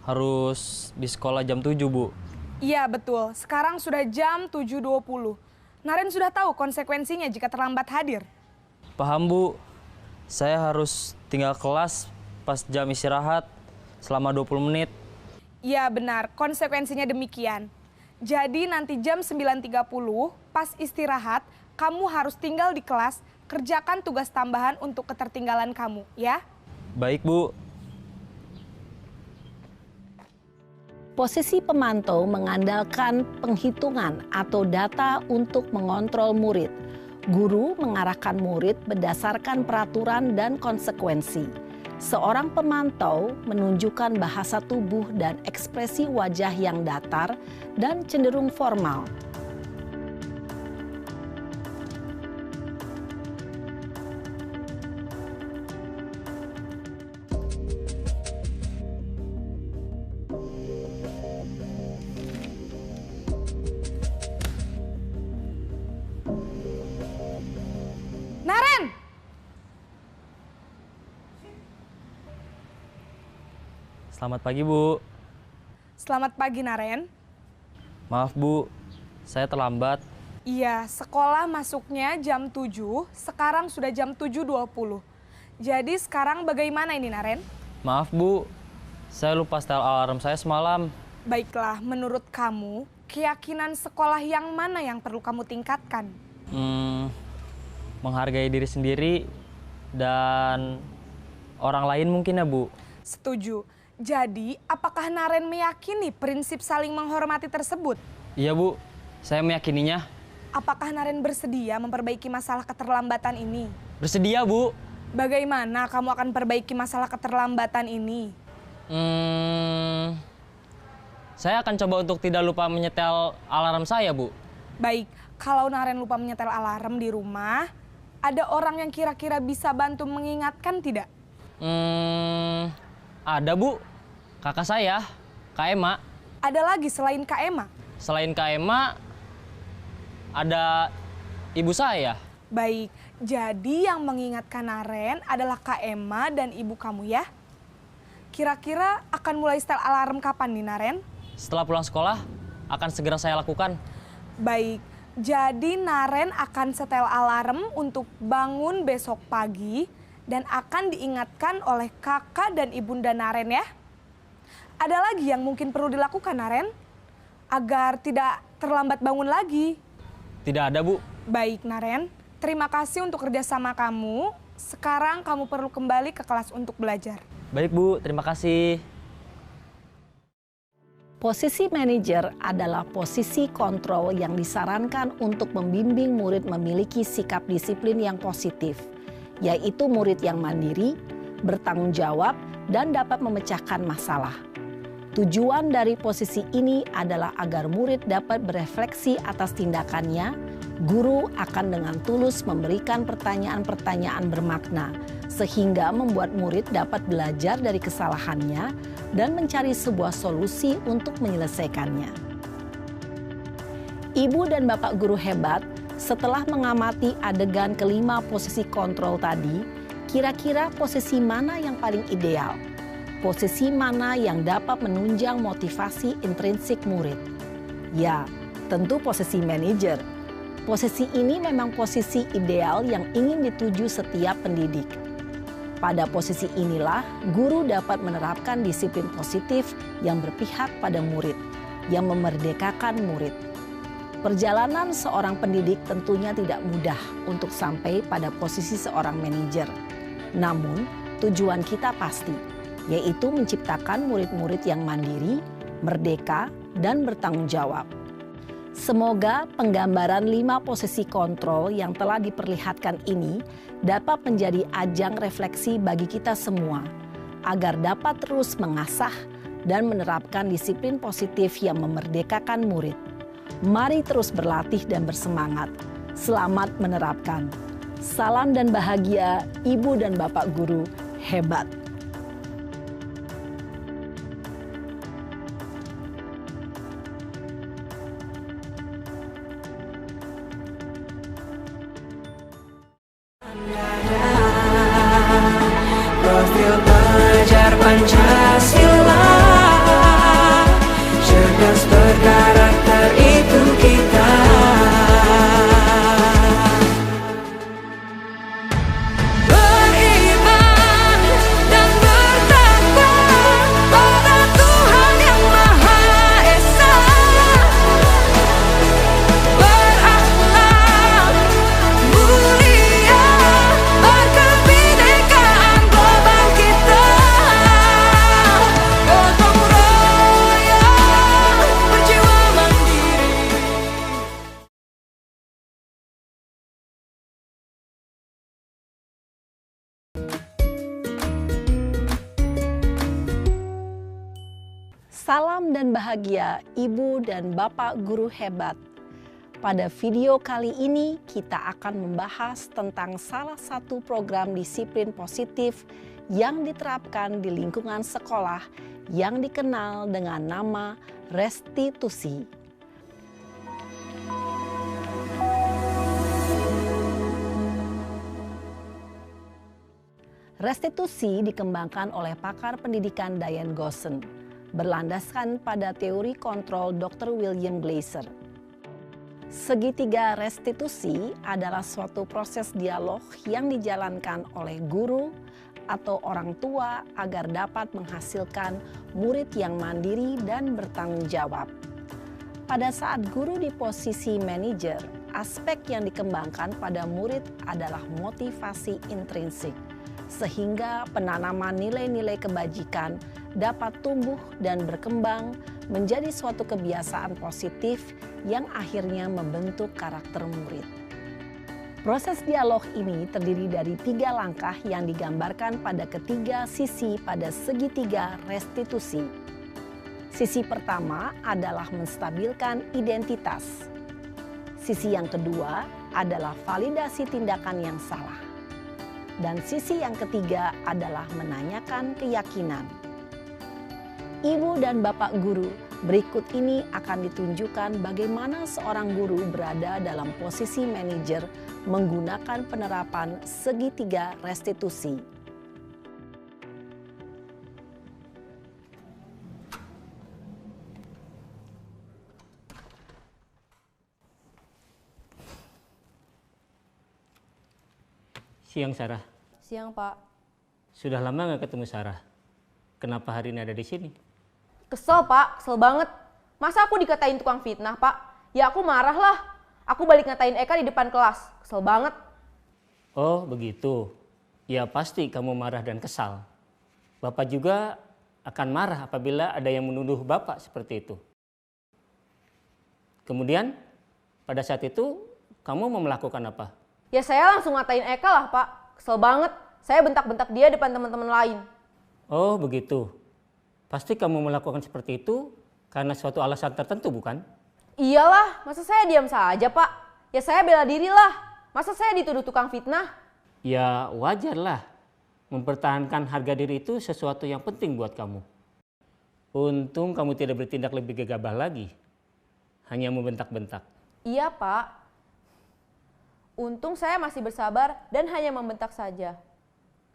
harus di sekolah jam 7, Bu. Iya, betul. Sekarang sudah jam 7.20. Naren sudah tahu konsekuensinya jika terlambat hadir. Paham, Bu. Saya harus tinggal kelas pas jam istirahat selama 20 menit. Iya, benar. Konsekuensinya demikian. Jadi nanti jam 9.30 pas istirahat, kamu harus tinggal di kelas, kerjakan tugas tambahan untuk ketertinggalan kamu, ya? Baik, Bu. Posisi pemantau mengandalkan penghitungan atau data untuk mengontrol murid. Guru mengarahkan murid berdasarkan peraturan dan konsekuensi. Seorang pemantau menunjukkan bahasa tubuh dan ekspresi wajah yang datar dan cenderung formal. Naren! Selamat pagi, Bu. Selamat pagi, Naren. Maaf, Bu. Saya terlambat. Iya, sekolah masuknya jam 7, sekarang sudah jam 7.20. Jadi sekarang bagaimana ini, Naren? Maaf, Bu. Saya lupa setel alarm saya semalam. Baiklah, menurut kamu, keyakinan sekolah yang mana yang perlu kamu tingkatkan? Menghargai diri sendiri dan orang lain mungkin ya, Bu. Setuju. Jadi, apakah Naren meyakini prinsip saling menghormati tersebut? Iya, Bu. Saya meyakininya. Apakah Naren bersedia memperbaiki masalah keterlambatan ini? Bersedia, Bu. Bagaimana kamu akan perbaiki masalah keterlambatan ini? Saya akan coba untuk tidak lupa menyetel alarm saya, Bu. Baik, kalau Naren lupa menyetel alarm di rumah, ada orang yang kira-kira bisa bantu mengingatkan tidak? Ada, Bu. Kakak saya, Kak Ema. Ada lagi selain Kak Ema? Selain Kak Ema, ada ibu saya. Baik, jadi yang mengingatkan Naren adalah Kak Ema dan ibu kamu ya? Kira-kira akan mulai setel alarm kapan nih, Naren? Setelah pulang sekolah, akan segera saya lakukan. Baik, jadi Naren akan setel alarm untuk bangun besok pagi dan akan diingatkan oleh kakak dan ibunda Naren ya. Ada lagi yang mungkin perlu dilakukan, Naren? Agar tidak terlambat bangun lagi. Tidak ada, Bu. Baik, Naren. terima kasih untuk kerjasama kamu. Sekarang kamu perlu kembali ke kelas untuk belajar. Baik Bu, terima kasih. Posisi manajer adalah posisi kontrol yang disarankan untuk membimbing murid memiliki sikap disiplin yang positif, yaitu murid yang mandiri, bertanggung jawab, dan dapat memecahkan masalah. Tujuan dari posisi ini adalah agar murid dapat berefleksi atas tindakannya. Guru akan dengan tulus memberikan pertanyaan-pertanyaan bermakna, sehingga membuat murid dapat belajar dari kesalahannya dan mencari sebuah solusi untuk menyelesaikannya. Ibu dan Bapak guru hebat, setelah mengamati adegan kelima posisi kontrol tadi, kira-kira posisi mana yang paling ideal? Posisi mana yang dapat menunjang motivasi intrinsik murid? Ya, tentu posisi manajer. Posisi ini memang posisi ideal yang ingin dituju setiap pendidik. Pada posisi inilah, guru dapat menerapkan disiplin positif yang berpihak pada murid, yang memerdekakan murid. Perjalanan seorang pendidik tentunya tidak mudah untuk sampai pada posisi seorang manajer. Namun, tujuan kita pasti, yaitu menciptakan murid-murid yang mandiri, merdeka, dan bertanggung jawab. Semoga penggambaran 5 posisi kontrol yang telah diperlihatkan ini dapat menjadi ajang refleksi bagi kita semua, agar dapat terus mengasah dan menerapkan disiplin positif yang memerdekakan murid. Mari terus berlatih dan bersemangat. Selamat menerapkan. Salam dan bahagia, Ibu dan Bapak guru hebat. Profil pelajar Pancasila, cerdas berkarakter itu kita. Beriman dan bertakwa pada Tuhan yang Maha Esa, berakhlak mulia, berkebinekaan global kita, gotong royong, berjiwa mandiri. Salam dan bahagia, Ibu dan Bapak guru hebat. Pada video kali ini kita akan membahas tentang salah satu program disiplin positif yang diterapkan di lingkungan sekolah yang dikenal dengan nama restitusi. Restitusi dikembangkan oleh pakar pendidikan Diane Gosson, berlandaskan pada teori kontrol Dr. William Glasser. Segitiga restitusi adalah suatu proses dialog yang dijalankan oleh guru atau orang tua agar dapat menghasilkan murid yang mandiri dan bertanggung jawab. Pada saat guru di posisi manajer, aspek yang dikembangkan pada murid adalah motivasi intrinsik, sehingga penanaman nilai-nilai kebajikan dapat tumbuh dan berkembang menjadi suatu kebiasaan positif yang akhirnya membentuk karakter murid. Proses dialog ini terdiri dari 3 langkah yang digambarkan pada ketiga sisi pada segitiga restitusi. Sisi pertama adalah menstabilkan identitas. Sisi yang kedua adalah validasi tindakan yang salah. Dan sisi yang ketiga adalah menanyakan keyakinan. Ibu dan Bapak guru, berikut ini akan ditunjukkan bagaimana seorang guru berada dalam posisi manajer menggunakan penerapan segitiga restitusi. Siang, Sarah. Siang, Pak. Sudah lama nggak ketemu Sarah. Kenapa hari ini ada di sini? Kesel, Pak. Kesel banget. Masa aku dikatain tukang fitnah, Pak? Ya aku marah lah. Aku balik ngatain Eka di depan kelas. Kesel banget. Oh begitu. Ya pasti kamu marah dan kesal. Bapak juga akan marah apabila ada yang menuduh Bapak seperti itu. Kemudian pada saat itu kamu mau melakukan apa? Ya saya langsung ngatain Eka lah Pak. Kesel banget. Saya bentak-bentak dia depan teman-teman lain. Oh begitu. Pasti kamu melakukan seperti itu karena suatu alasan tertentu bukan? Iyalah, masa saya diam saja Pak? Ya saya bela diri lah. Masa saya dituduh tukang fitnah? Ya wajarlah. Mempertahankan harga diri itu sesuatu yang penting buat kamu. Untung kamu tidak bertindak lebih gegabah lagi. Hanya membentak-bentak. Iya Pak. Untung saya masih bersabar dan hanya membentak saja.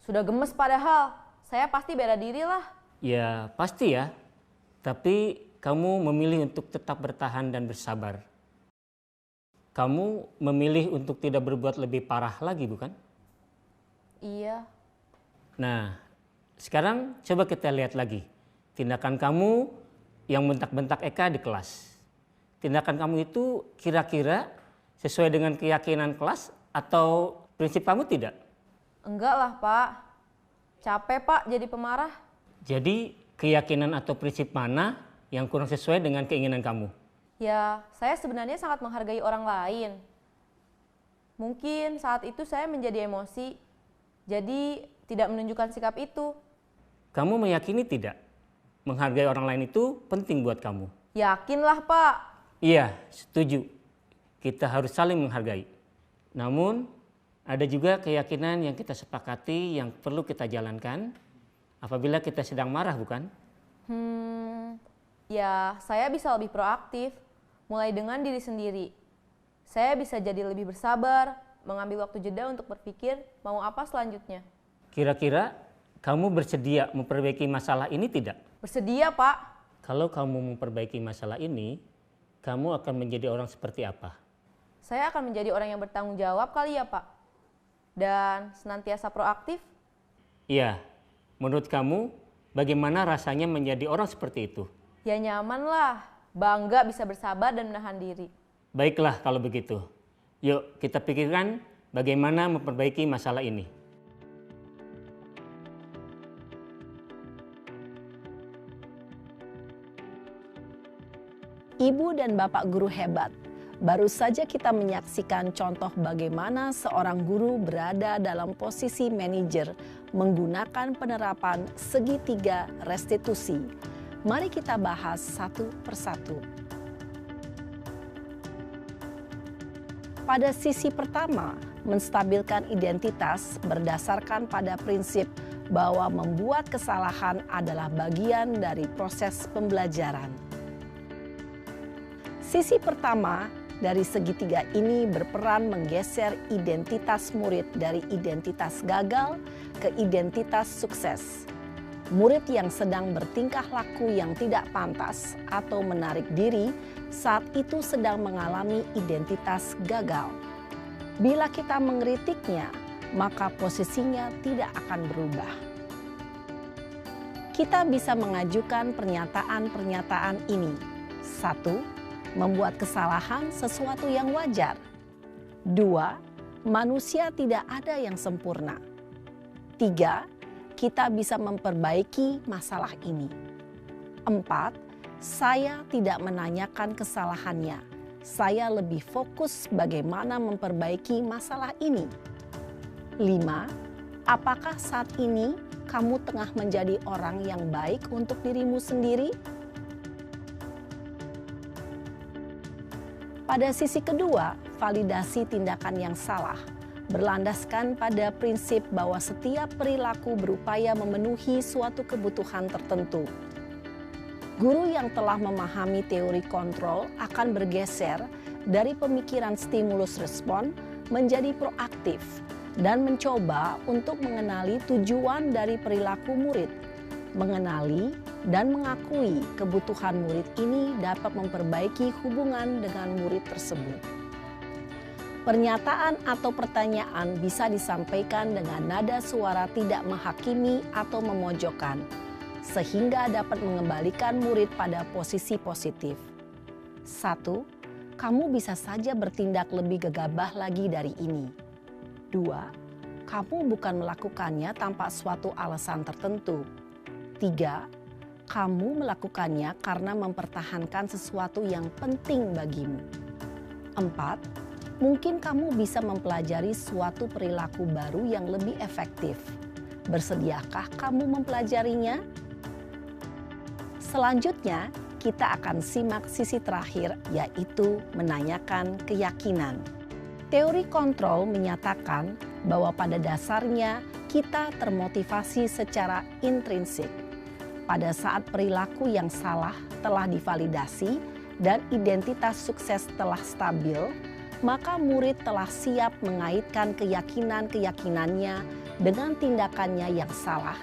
Sudah gemes padahal. Saya pasti bela diri lah. Ya pasti ya. Tapi kamu memilih untuk tetap bertahan dan bersabar. Kamu memilih untuk tidak berbuat lebih parah lagi bukan? Iya. Nah, sekarang coba kita lihat lagi. Tindakan kamu yang bentak-bentak Eka di kelas. Tindakan kamu itu kira-kira sesuai dengan keyakinan kelas atau prinsip kamu tidak? Enggak lah Pak. Capek Pak jadi pemarah. Jadi keyakinan atau prinsip mana yang kurang sesuai dengan keinginan kamu? Ya, saya sebenarnya sangat menghargai orang lain. Mungkin saat itu saya menjadi emosi. Jadi tidak menunjukkan sikap itu. Kamu meyakini tidak? Menghargai orang lain itu penting buat kamu. Yakinlah Pak. Iya, setuju. Kita harus saling menghargai. Namun, ada juga keyakinan yang kita sepakati yang perlu kita jalankan apabila kita sedang marah, bukan? Ya saya bisa lebih proaktif. Mulai dengan diri sendiri. Saya bisa jadi lebih bersabar, mengambil waktu jeda untuk berpikir mau apa selanjutnya. Kira-kira kamu bersedia memperbaiki masalah ini tidak? Bersedia Pak. Kalau kamu memperbaiki masalah ini, kamu akan menjadi orang seperti apa? Saya akan menjadi orang yang bertanggung jawab kali ya Pak. Dan senantiasa proaktif. Iya, menurut kamu bagaimana rasanya menjadi orang seperti itu? Ya nyaman lah, bangga bisa bersabar dan menahan diri. Baiklah kalau begitu. Yuk kita pikirkan bagaimana memperbaiki masalah ini. Ibu dan Bapak guru hebat, baru saja kita menyaksikan contoh bagaimana seorang guru berada dalam posisi manajer menggunakan penerapan segitiga restitusi. Mari kita bahas satu persatu. Pada sisi pertama, menstabilkan identitas berdasarkan pada prinsip bahwa membuat kesalahan adalah bagian dari proses pembelajaran. Sisi pertama dari segitiga ini berperan menggeser identitas murid dari identitas gagal ke identitas sukses. Murid yang sedang bertingkah laku yang tidak pantas atau menarik diri saat itu sedang mengalami identitas gagal. Bila kita mengkritiknya, maka posisinya tidak akan berubah. Kita bisa mengajukan pernyataan-pernyataan ini. 1. Membuat kesalahan sesuatu yang wajar. 2. Manusia tidak ada yang sempurna. 3. Kita bisa memperbaiki masalah ini. 4. Saya tidak menanyakan kesalahannya. Saya lebih fokus bagaimana memperbaiki masalah ini. 5. Apakah saat ini kamu tengah menjadi orang yang baik untuk dirimu sendiri? Pada sisi kedua, validasi tindakan yang salah berlandaskan pada prinsip bahwa setiap perilaku berupaya memenuhi suatu kebutuhan tertentu. Guru yang telah memahami teori kontrol akan bergeser dari pemikiran stimulus respon menjadi proaktif dan mencoba untuk mengenali tujuan dari perilaku murid. Mengenali dan mengakui kebutuhan murid ini dapat memperbaiki hubungan dengan murid tersebut. Pernyataan atau pertanyaan bisa disampaikan dengan nada suara tidak menghakimi atau memojokkan, sehingga dapat mengembalikan murid pada posisi positif. 1. Kamu bisa saja bertindak lebih gegabah lagi dari ini. 2. kamu bukan melakukannya tanpa suatu alasan tertentu. 3. Kamu melakukannya karena mempertahankan sesuatu yang penting bagimu. 4. Mungkin kamu bisa mempelajari suatu perilaku baru yang lebih efektif. Bersediakah kamu mempelajarinya? Selanjutnya, kita akan simak sisi terakhir, yaitu menanyakan keyakinan. Teori kontrol menyatakan bahwa pada dasarnya kita termotivasi secara intrinsik. Pada saat perilaku yang salah telah divalidasi dan identitas sukses telah stabil, maka murid telah siap mengaitkan keyakinan-keyakinannya dengan tindakannya yang salah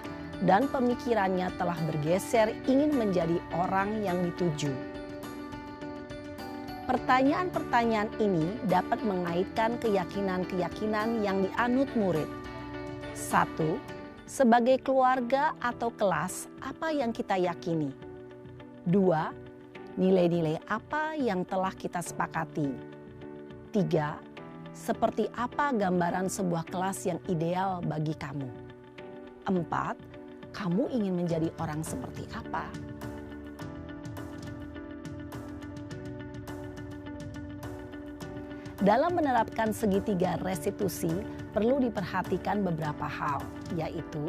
dan pemikirannya telah bergeser ingin menjadi orang yang dituju. Pertanyaan-pertanyaan ini dapat mengaitkan keyakinan-keyakinan yang dianut murid. 1. Sebagai keluarga atau kelas, apa yang kita yakini? 2. Nilai-nilai apa yang telah kita sepakati? 3. Seperti apa gambaran sebuah kelas yang ideal bagi kamu? 4. Kamu ingin menjadi orang seperti apa? Dalam menerapkan segitiga restitusi, perlu diperhatikan beberapa hal, yaitu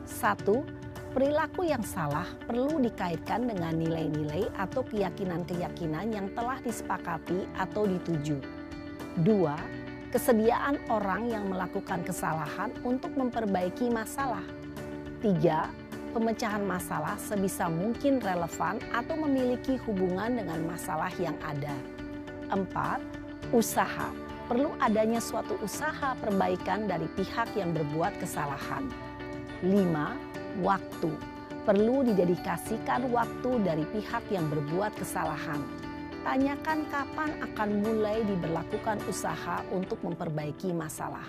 1. Perilaku yang salah perlu dikaitkan dengan nilai-nilai atau keyakinan-keyakinan yang telah disepakati atau dituju. 2. Kesediaan orang yang melakukan kesalahan untuk memperbaiki masalah. 3. Pemecahan masalah sebisa mungkin relevan atau memiliki hubungan dengan masalah yang ada. 4. Usaha. Perlu adanya suatu usaha perbaikan dari pihak yang berbuat kesalahan. 5. Waktu. Perlu didedikasikan waktu dari pihak yang berbuat kesalahan. Tanyakan kapan akan mulai diberlakukan usaha untuk memperbaiki masalah.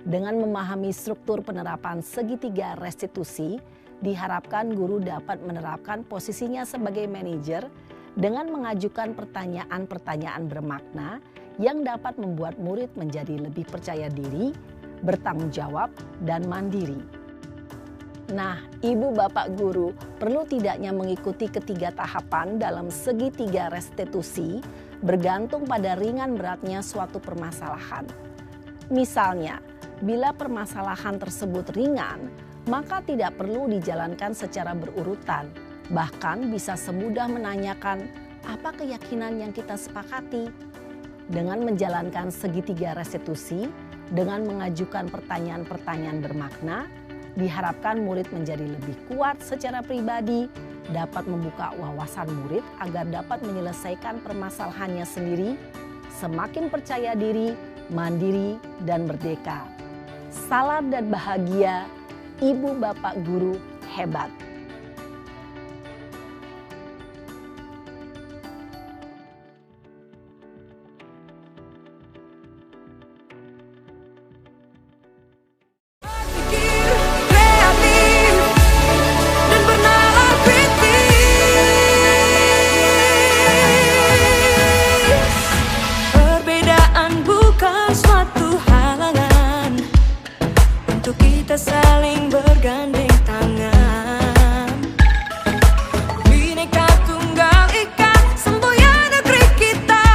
Dengan memahami struktur penerapan segitiga restitusi, diharapkan guru dapat menerapkan posisinya sebagai manajer dengan mengajukan pertanyaan-pertanyaan bermakna yang dapat membuat murid menjadi lebih percaya diri, bertanggung jawab, dan mandiri. Nah, Ibu Bapak Guru perlu tidaknya mengikuti ketiga tahapan dalam segitiga restitusi bergantung pada ringan beratnya suatu permasalahan. Misalnya, bila permasalahan tersebut ringan, maka tidak perlu dijalankan secara berurutan. Bahkan bisa semudah menanyakan apa keyakinan yang kita sepakati. Dengan menjalankan segitiga restitusi, dengan mengajukan pertanyaan-pertanyaan bermakna, diharapkan murid menjadi lebih kuat secara pribadi, dapat membuka wawasan murid agar dapat menyelesaikan permasalahannya sendiri, semakin percaya diri, mandiri, dan merdeka. Salam dan bahagia, Ibu Bapak Guru hebat. Saling bergandeng tangan, Bhinneka Tunggal Ika, semboyan negeri kita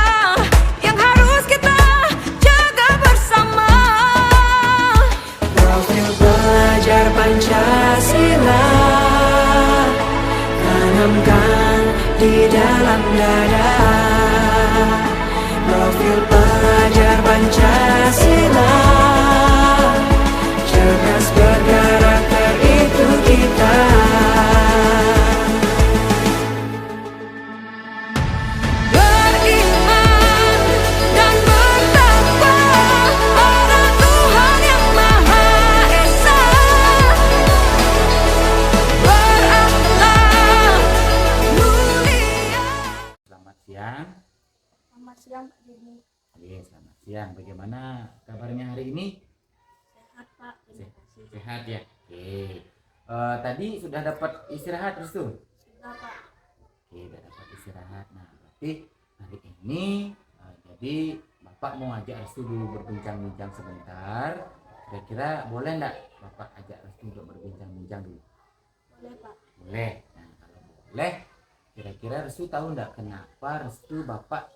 yang harus kita jaga bersama. Profil belajar Pancasila tanamkan di dalam dada. Profil pelajar Pancasila cerdas berkarakter itu kita. Beriman dan bertakwa pada Tuhan yang Maha Esa. Berakhlak mulia. Selamat siang. Selamat siang Pak Dini. Oke, selamat siang. Bagaimana kabarnya hari ini? Sehat Pak, terima kasih. Sehat ya. Oke. Tadi sudah dapat istirahat Restu? Sudah Pak. Oke, sudah dapat istirahat. Nah, berarti hari ini jadi Bapak mau ajak Restu dulu berbincang-bincang sebentar Kira-kira boleh enggak Bapak ajak Restu untuk berbincang-bincang dulu? Boleh Pak. Boleh. Nah, kalau boleh, kira-kira Restu tahu enggak kenapa Restu Bapak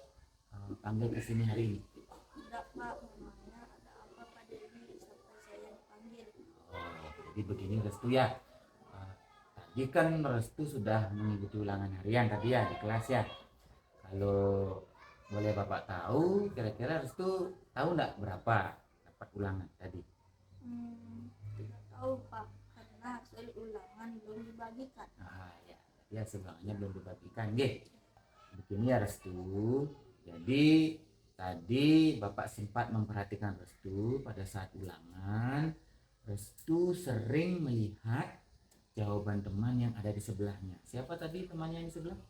panggil ke sini hari ini? Tidak Pak, memangnya ada apa Pak Dedi sampai saya dipanggil? Oh, jadi begini Restu ya. Tadi kan Restu sudah mengikuti ulangan harian tadi ya di kelas ya. Kalau boleh Bapak tahu, kira-kira Restu tahu enggak berapa dapat ulangan tadi? Tidak tahu Pak, karena hasil ulangan belum dibagikan. Ya, jadi hasil ulangannya belum dibagikan, nggih. Begini ya Restu. Jadi tadi Bapak sempat memperhatikan Restu pada saat ulangan. Restu sering melihat jawaban teman yang ada di sebelahnya. Siapa tadi temannya yang di sebelah?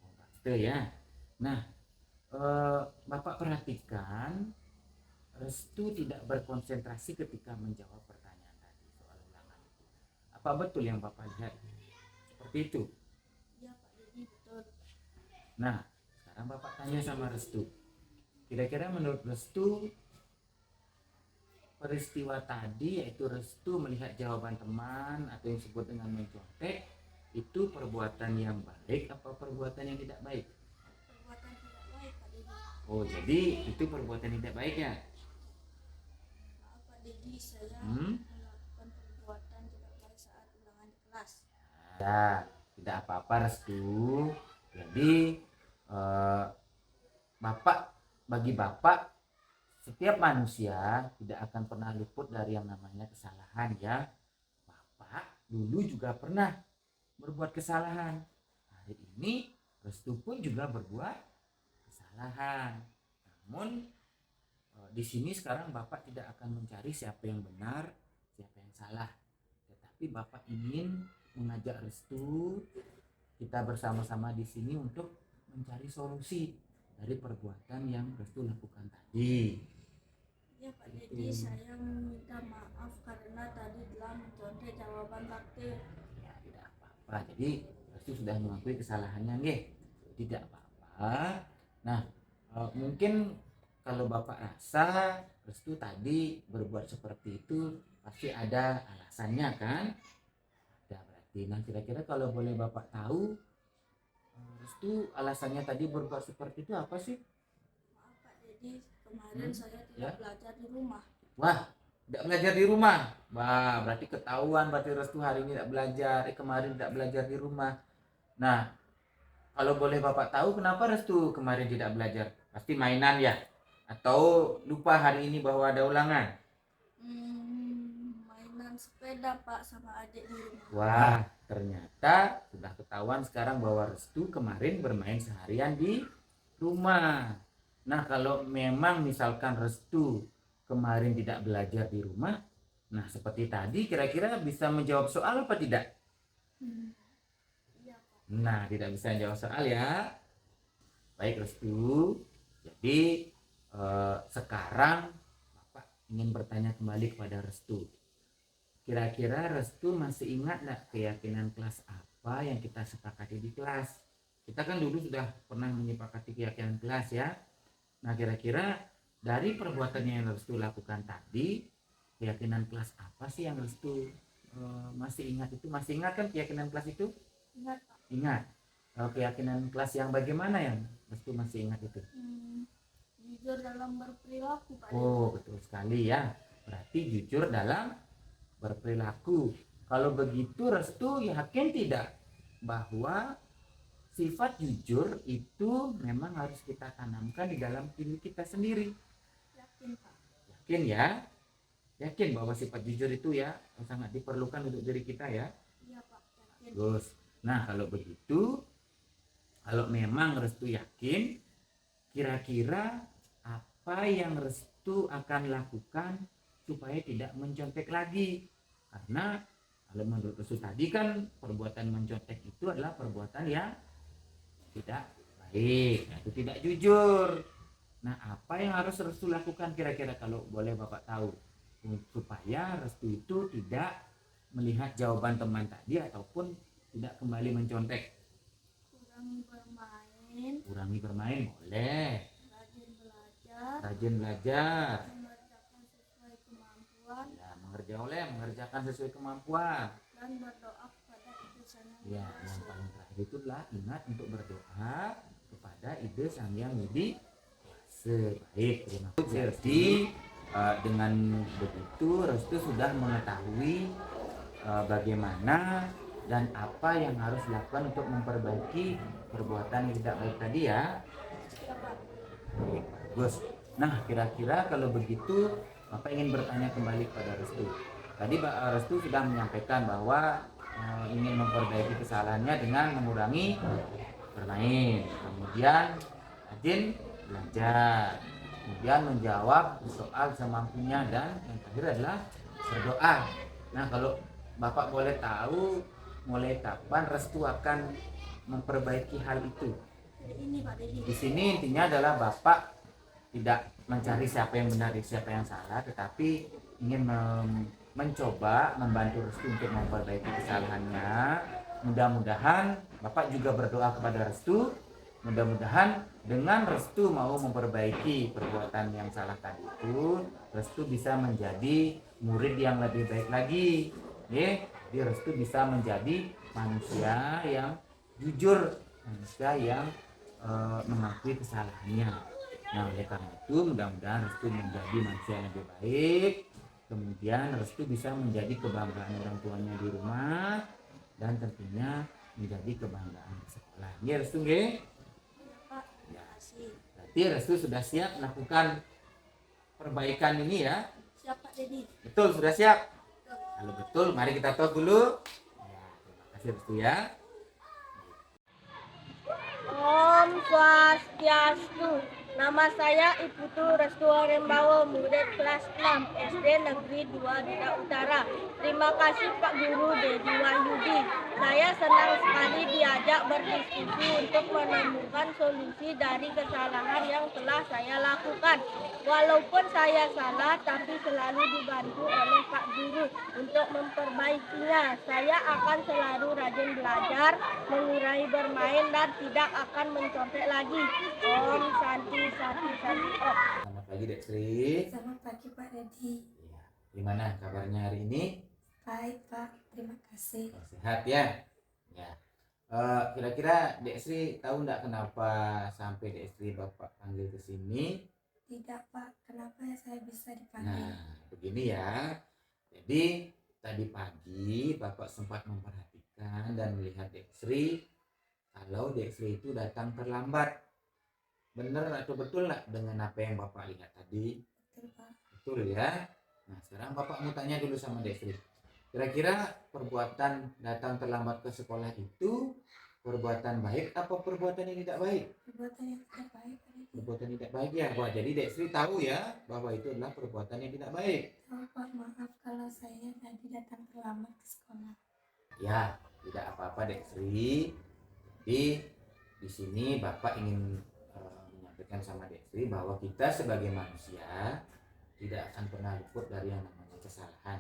Oh, Bakte ya. Nah, Bapak perhatikan Restu tidak berkonsentrasi ketika menjawab pertanyaan tadi soal ulangan itu. Apa betul yang Bapak lihat? Seperti itu? Iya Pak Dedi, betul. Nah, sekarang Bapak tanya sama Restu. Kira-kira menurut Restu, peristiwa tadi yaitu Restu melihat jawaban teman atau yang disebut dengan mencontek, itu perbuatan yang baik apa perbuatan yang tidak baik? Perbuatan tidak baik Pak Dedi. Oh, jadi itu perbuatan yang tidak baik ya? Maaf Pak Dedi, saya melakukan perbuatan tidak baik saat ulangan di kelas. Ya, tidak apa-apa Restu. Jadi bagi Bapak setiap manusia tidak akan pernah luput dari yang namanya kesalahan ya. Bapak dulu juga pernah berbuat kesalahan. Hari ini Restu pun juga berbuat kesalahan. Namun di sini sekarang Bapak tidak akan mencari siapa yang benar, siapa yang salah. Tetapi Bapak ingin mengajak Restu kita bersama-sama di sini untuk mencari solusi dari perbuatan yang Restu lakukan tadi. Ya Pak Dedi, saya meminta maaf karena tadi telah mencontek jawaban Bakti. Ya, tidak apa-apa. Jadi Restu sudah mengakui kesalahannya, nggih. Tidak apa-apa. Nah, mungkin kalau Bapak rasa Restu tadi berbuat seperti itu pasti ada alasannya kan? Ada berarti. Nah, kira-kira kalau boleh Bapak tahu, Restu alasannya tadi berbuat seperti itu apa sih? Maaf Pak Dedi, kemarin saya tidak belajar di rumah. Wah, tidak belajar di rumah. Wah, berarti ketahuan berarti Restu hari ini tidak belajar, kemarin tidak belajar di rumah. Nah, kalau boleh Bapak tahu kenapa Restu kemarin tidak belajar? Pasti mainan ya? Atau lupa hari ini bahwa ada ulangan? Mainan sepeda Pak sama adik di rumah. Wah, ternyata sudah ketahuan sekarang bahwa Restu kemarin bermain seharian di rumah. Nah, kalau memang misalkan Restu kemarin tidak belajar di rumah, nah seperti tadi kira-kira bisa menjawab soal apa tidak? Iya Pak. Nah, tidak bisa menjawab soal ya. Baik Restu. Jadi sekarang Bapak ingin bertanya kembali kepada Restu. Kira-kira Restu masih ingat nggak keyakinan kelas apa yang kita sepakati di kelas? Kita kan dulu sudah pernah menyepakati keyakinan kelas ya. Nah, kira-kira dari perbuatannya yang Restu lakukan tadi, keyakinan kelas apa sih yang Restu masih ingat itu? Masih ingat kan keyakinan kelas itu? Ingat Pak. Ingat. Keyakinan kelas yang bagaimana yang Restu masih ingat itu? Jujur dalam berperilaku Pak. Oh, betul sekali ya. Berarti jujur dalam berperilaku. Kalau begitu Restu yakin tidak bahwa sifat jujur itu memang harus kita tanamkan di dalam diri kita sendiri? Yakin Pak. Yakin ya? Yakin bahwa sifat jujur itu ya sangat diperlukan untuk diri kita ya? Iya Pak, yakin. Terus, nah kalau begitu, kalau memang Restu yakin, kira-kira apa yang Restu akan lakukan supaya tidak mencontek lagi? Karena kalau menurut Restu tadi kan perbuatan mencontek itu adalah perbuatan yang tidak baik, itu tidak jujur. Nah, apa yang harus Restu lakukan kira-kira kalau boleh Bapak tahu supaya Restu itu tidak melihat jawaban teman tadi ataupun tidak kembali mencontek? Kurangi bermain boleh. Rajin belajar. Rajin belajar. Mengerjakan sesuai kemampuan. oleh mengerjakan sesuai kemampuan. Dan berdoa kepada Ibu Sang Yang Ya, Maha yang Esa. paling terakhir itulah ingat untuk berdoa kepada Ide Sang Yang Widi Wase. Baik, terima kasih. Jadi dengan begitu Restu sudah mengetahui bagaimana dan apa yang harus dilakukan untuk memperbaiki perbuatan yang tidak baik tadi ya. Baik, bagus. Nah, kira-kira kalau begitu Bapak ingin bertanya kembali kepada Restu. Tadi Pak Restu sudah menyampaikan bahwa ingin memperbaiki kesalahannya dengan mengurangi bermain, kemudian rajin belajar, kemudian menjawab soal semampunya, dan yang terakhir adalah berdoa. Nah, kalau Bapak boleh tahu mulai kapan Restu akan memperbaiki hal itu? Ini Pak Dedi. Di sini intinya adalah Bapak tidak mencari siapa yang benar dan siapa yang salah, tetapi ingin mencoba membantu Restu untuk memperbaiki kesalahannya. Mudah-mudahan Bapak juga berdoa kepada Restu, mudah-mudahan dengan Restu mau memperbaiki perbuatan yang salah tadi itu, Restu bisa menjadi murid yang lebih baik lagi. Jadi Restu bisa menjadi manusia yang jujur, manusia yang mengakui kesalahannya. Nah, oleh karena itu mudah-mudahan Restu menjadi manusia yang lebih baik. Kemudian Restu bisa menjadi kebanggaan orang tuanya di rumah, dan tentunya menjadi kebanggaan di sekolah. Ini Restu nggih? Ya. Berarti Restu sudah siap melakukan perbaikan ini ya? Siap Pak Dedi. Betul, sudah siap? Kalau betul, mari kita tos dulu. Ya, terima kasih Restu ya. Om Swastiastu. Nama saya Iputu Restu Rembawo, murid kelas 6 SD Negeri 2 Duda Utara. Terima kasih Pak Guru Dedi Wahyudi. Saya senang sekali diajak berdiskusi untuk menemukan solusi dari kesalahan yang telah saya lakukan. Walaupun saya salah, tapi selalu dibantu oleh Pak Guru untuk memperbaikinya. Saya akan selalu rajin belajar, mengurangi bermain, dan tidak akan mencontek lagi. Om Santi Santi Santi Om. Selamat pagi Dek Sri. Selamat pagi Pak Dedi. Ya, gimana kabarnya hari ini? Baik Pak, terima kasih. Sehat ya? Ya. Kira-kira Dek Sri tahu nggak kenapa sampai Dek Sri Bapak panggil ke sini? Tidak Pak, kenapa ya saya bisa dipanggil? Nah, begini ya. Jadi tadi pagi Bapak sempat memperhatikan dan melihat Dek Sri kalau Dek Sri itu datang terlambat. Bener atau betul nggak dengan apa yang Bapak lihat tadi? Betul Pak. Betul ya. Nah, sekarang Bapak mau tanya dulu sama Dek Sri. Kira-kira perbuatan datang terlambat ke sekolah itu perbuatan baik atau perbuatan yang tidak baik? Perbuatan yang tidak baik Pak Dedi. Perbuatan tidak baik ya. Wah, jadi Dek Sri tahu ya bahwa itu adalah perbuatan yang tidak baik. Oh Pak, maaf kalau saya tadi datang terlambat ke sekolah. Ya, tidak apa-apa Dek Sri. Jadi di sini Bapak ingin menyampaikan sama Dek Sri bahwa kita sebagai manusia tidak akan pernah luput dari yang namanya kesalahan.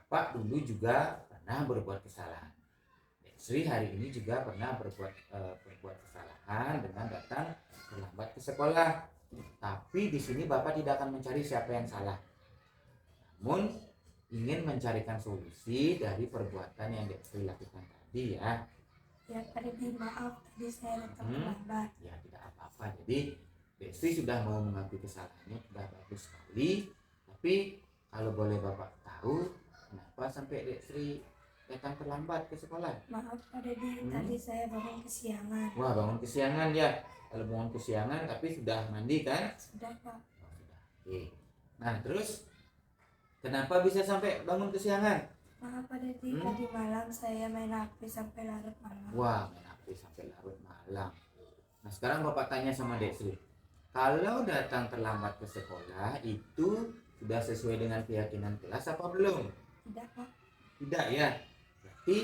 Bapak dulu juga pernah berbuat kesalahan. Dek Sri hari ini juga pernah berbuat kesalahan dengan datang terlambat ke sekolah. Tapi di sini Bapak tidak akan mencari siapa yang salah, namun ingin mencarikan solusi dari perbuatan yang Dek Sri lakukan tadi ya. Ya Pak Dedi, maaf tadi saya datang terlambat. Ya, tidak apa-apa. Jadi Dek Sri sudah mau mengakui kesalahannya, sudah bagus sekali. Tapi kalau boleh Bapak tahu, kenapa sampai Dek Sri datang terlambat ke sekolah? Maaf Pak Dedi, tadi saya bangun kesiangan. Wah, bangun kesiangan ya. Kalau bangun kesiangan tapi sudah mandi kan? Sudah Pak. Oh, sudah. Oke. Nah, terus kenapa bisa sampai bangun kesiangan? Maaf Pak Dedi, tadi malam saya main HP sampai larut malam. Wah, main HP sampai larut malam. Nah, sekarang Bapak tanya sama Dek Sri. Kalau datang terlambat ke sekolah itu sudah sesuai dengan keyakinan kelas apa belum? Tidak Pak. Tidak ya. Berarti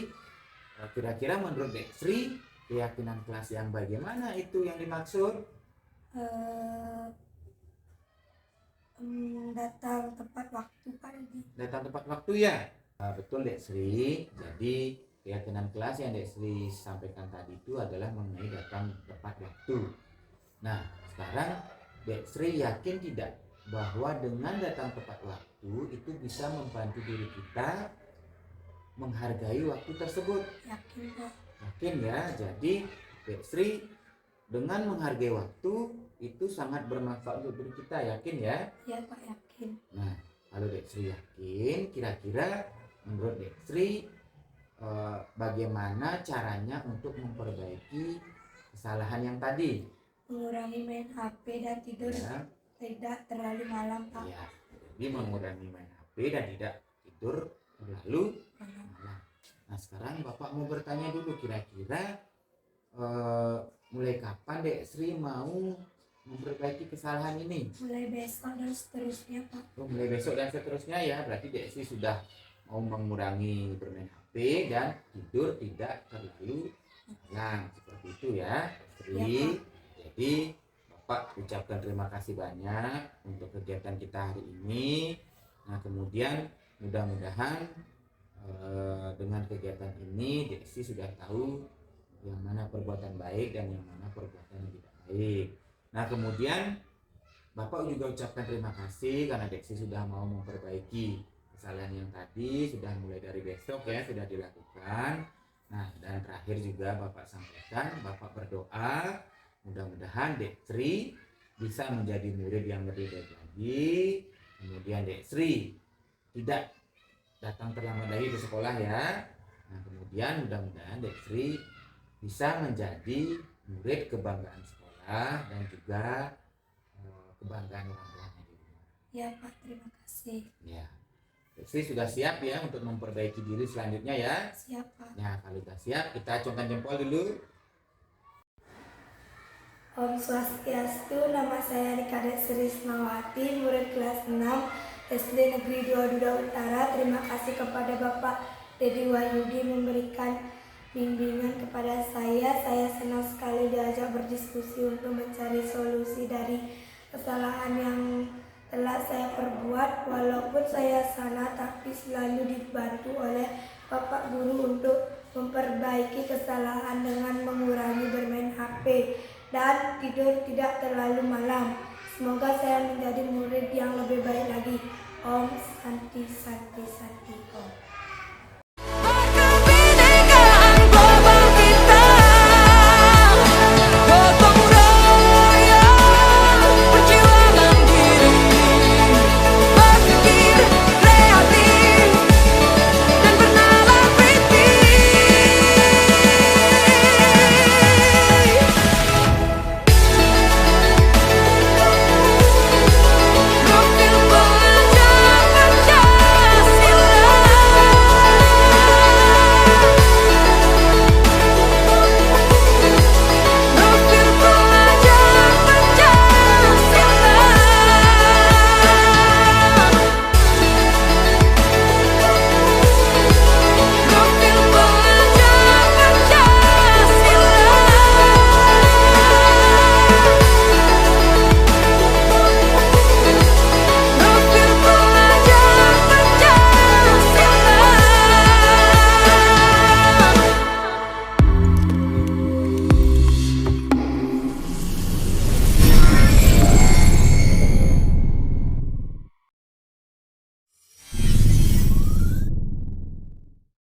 kira-kira menurut Dek Sri keyakinan kelas yang bagaimana itu yang dimaksud? Datang tepat waktu Pak Dedi. Datang tepat waktu ya. Betul Dek Sri. Jadi keyakinan kelas yang Dek Sri sampaikan tadi itu adalah mengenai datang tepat waktu. Nah, sekarang Dek Sri yakin tidak bahwa dengan datang tepat waktu itu bisa membantu diri kita menghargai waktu tersebut. Yakin Pak. Yakin ya? Jadi Dek Sri dengan menghargai waktu itu sangat bermanfaat untuk diri kita, yakin ya? Iya Pak, yakin. Nah, kalau Dek Sri yakin, kira-kira menurut Dek Sri bagaimana caranya untuk memperbaiki kesalahan yang tadi? Mengurangi main HP dan tidur Ya, tidak terlalu malam Pak. ya. Jadi mengurangi main HP dan tidak tidur terlalu malam. Nah, sekarang Bapak mau bertanya dulu, kira-kira mulai kapan Dek Sri mau memperbaiki kesalahan ini? Mulai besok dan seterusnya Pak. Mulai besok dan seterusnya ya, berarti Dek Sri sudah mau mengurangi bermain HP dan tidur tidak terlalu malam, seperti itu ya, Sri. Ya, Jadi Bapak ucapkan terima kasih banyak untuk kegiatan kita hari ini. Nah, kemudian mudah-mudahan dengan kegiatan ini Dek Sri sudah tahu yang mana perbuatan baik dan yang mana perbuatan yang tidak baik. Nah, kemudian Bapak juga ucapkan terima kasih karena Dek Sri sudah mau memperbaiki kesalahan yang tadi, sudah mulai dari besok ya, sudah dilakukan. Nah, dan terakhir juga Bapak sampaikan, Bapak berdoa mudah-mudahan Dek Sri bisa menjadi murid yang lebih baik lagi. Kemudian Dek Sri tidak datang terlambat lagi ke sekolah ya. Nah, kemudian mudah-mudahan Dek Sri bisa menjadi murid kebanggaan sekolah dan juga kebanggaan orang tuanya di rumah. Ya Pak, terima kasih. Ya, Dek Sri sudah siap ya untuk memperbaiki diri selanjutnya ya. Siap Pak. Nah, kalau sudah siap, kita acungkan jempol dulu. Om Swastiastu, nama saya Rikade Srisnawati, murid kelas 6 SD Negeri 2 Duda Utara. Terima kasih kepada Bapak Dedi Wahyudi memberikan bimbingan kepada saya. Saya senang sekali diajak berdiskusi untuk mencari solusi dari kesalahan yang telah saya perbuat. Walaupun saya salah, tapi selalu dibantu oleh Bapak Guru untuk memperbaiki kesalahan dengan mengurangi bermain HP dan tidur tidak terlalu malam. Semoga saya menjadi murid yang lebih baik lagi. Om Santi Santi Santi Om.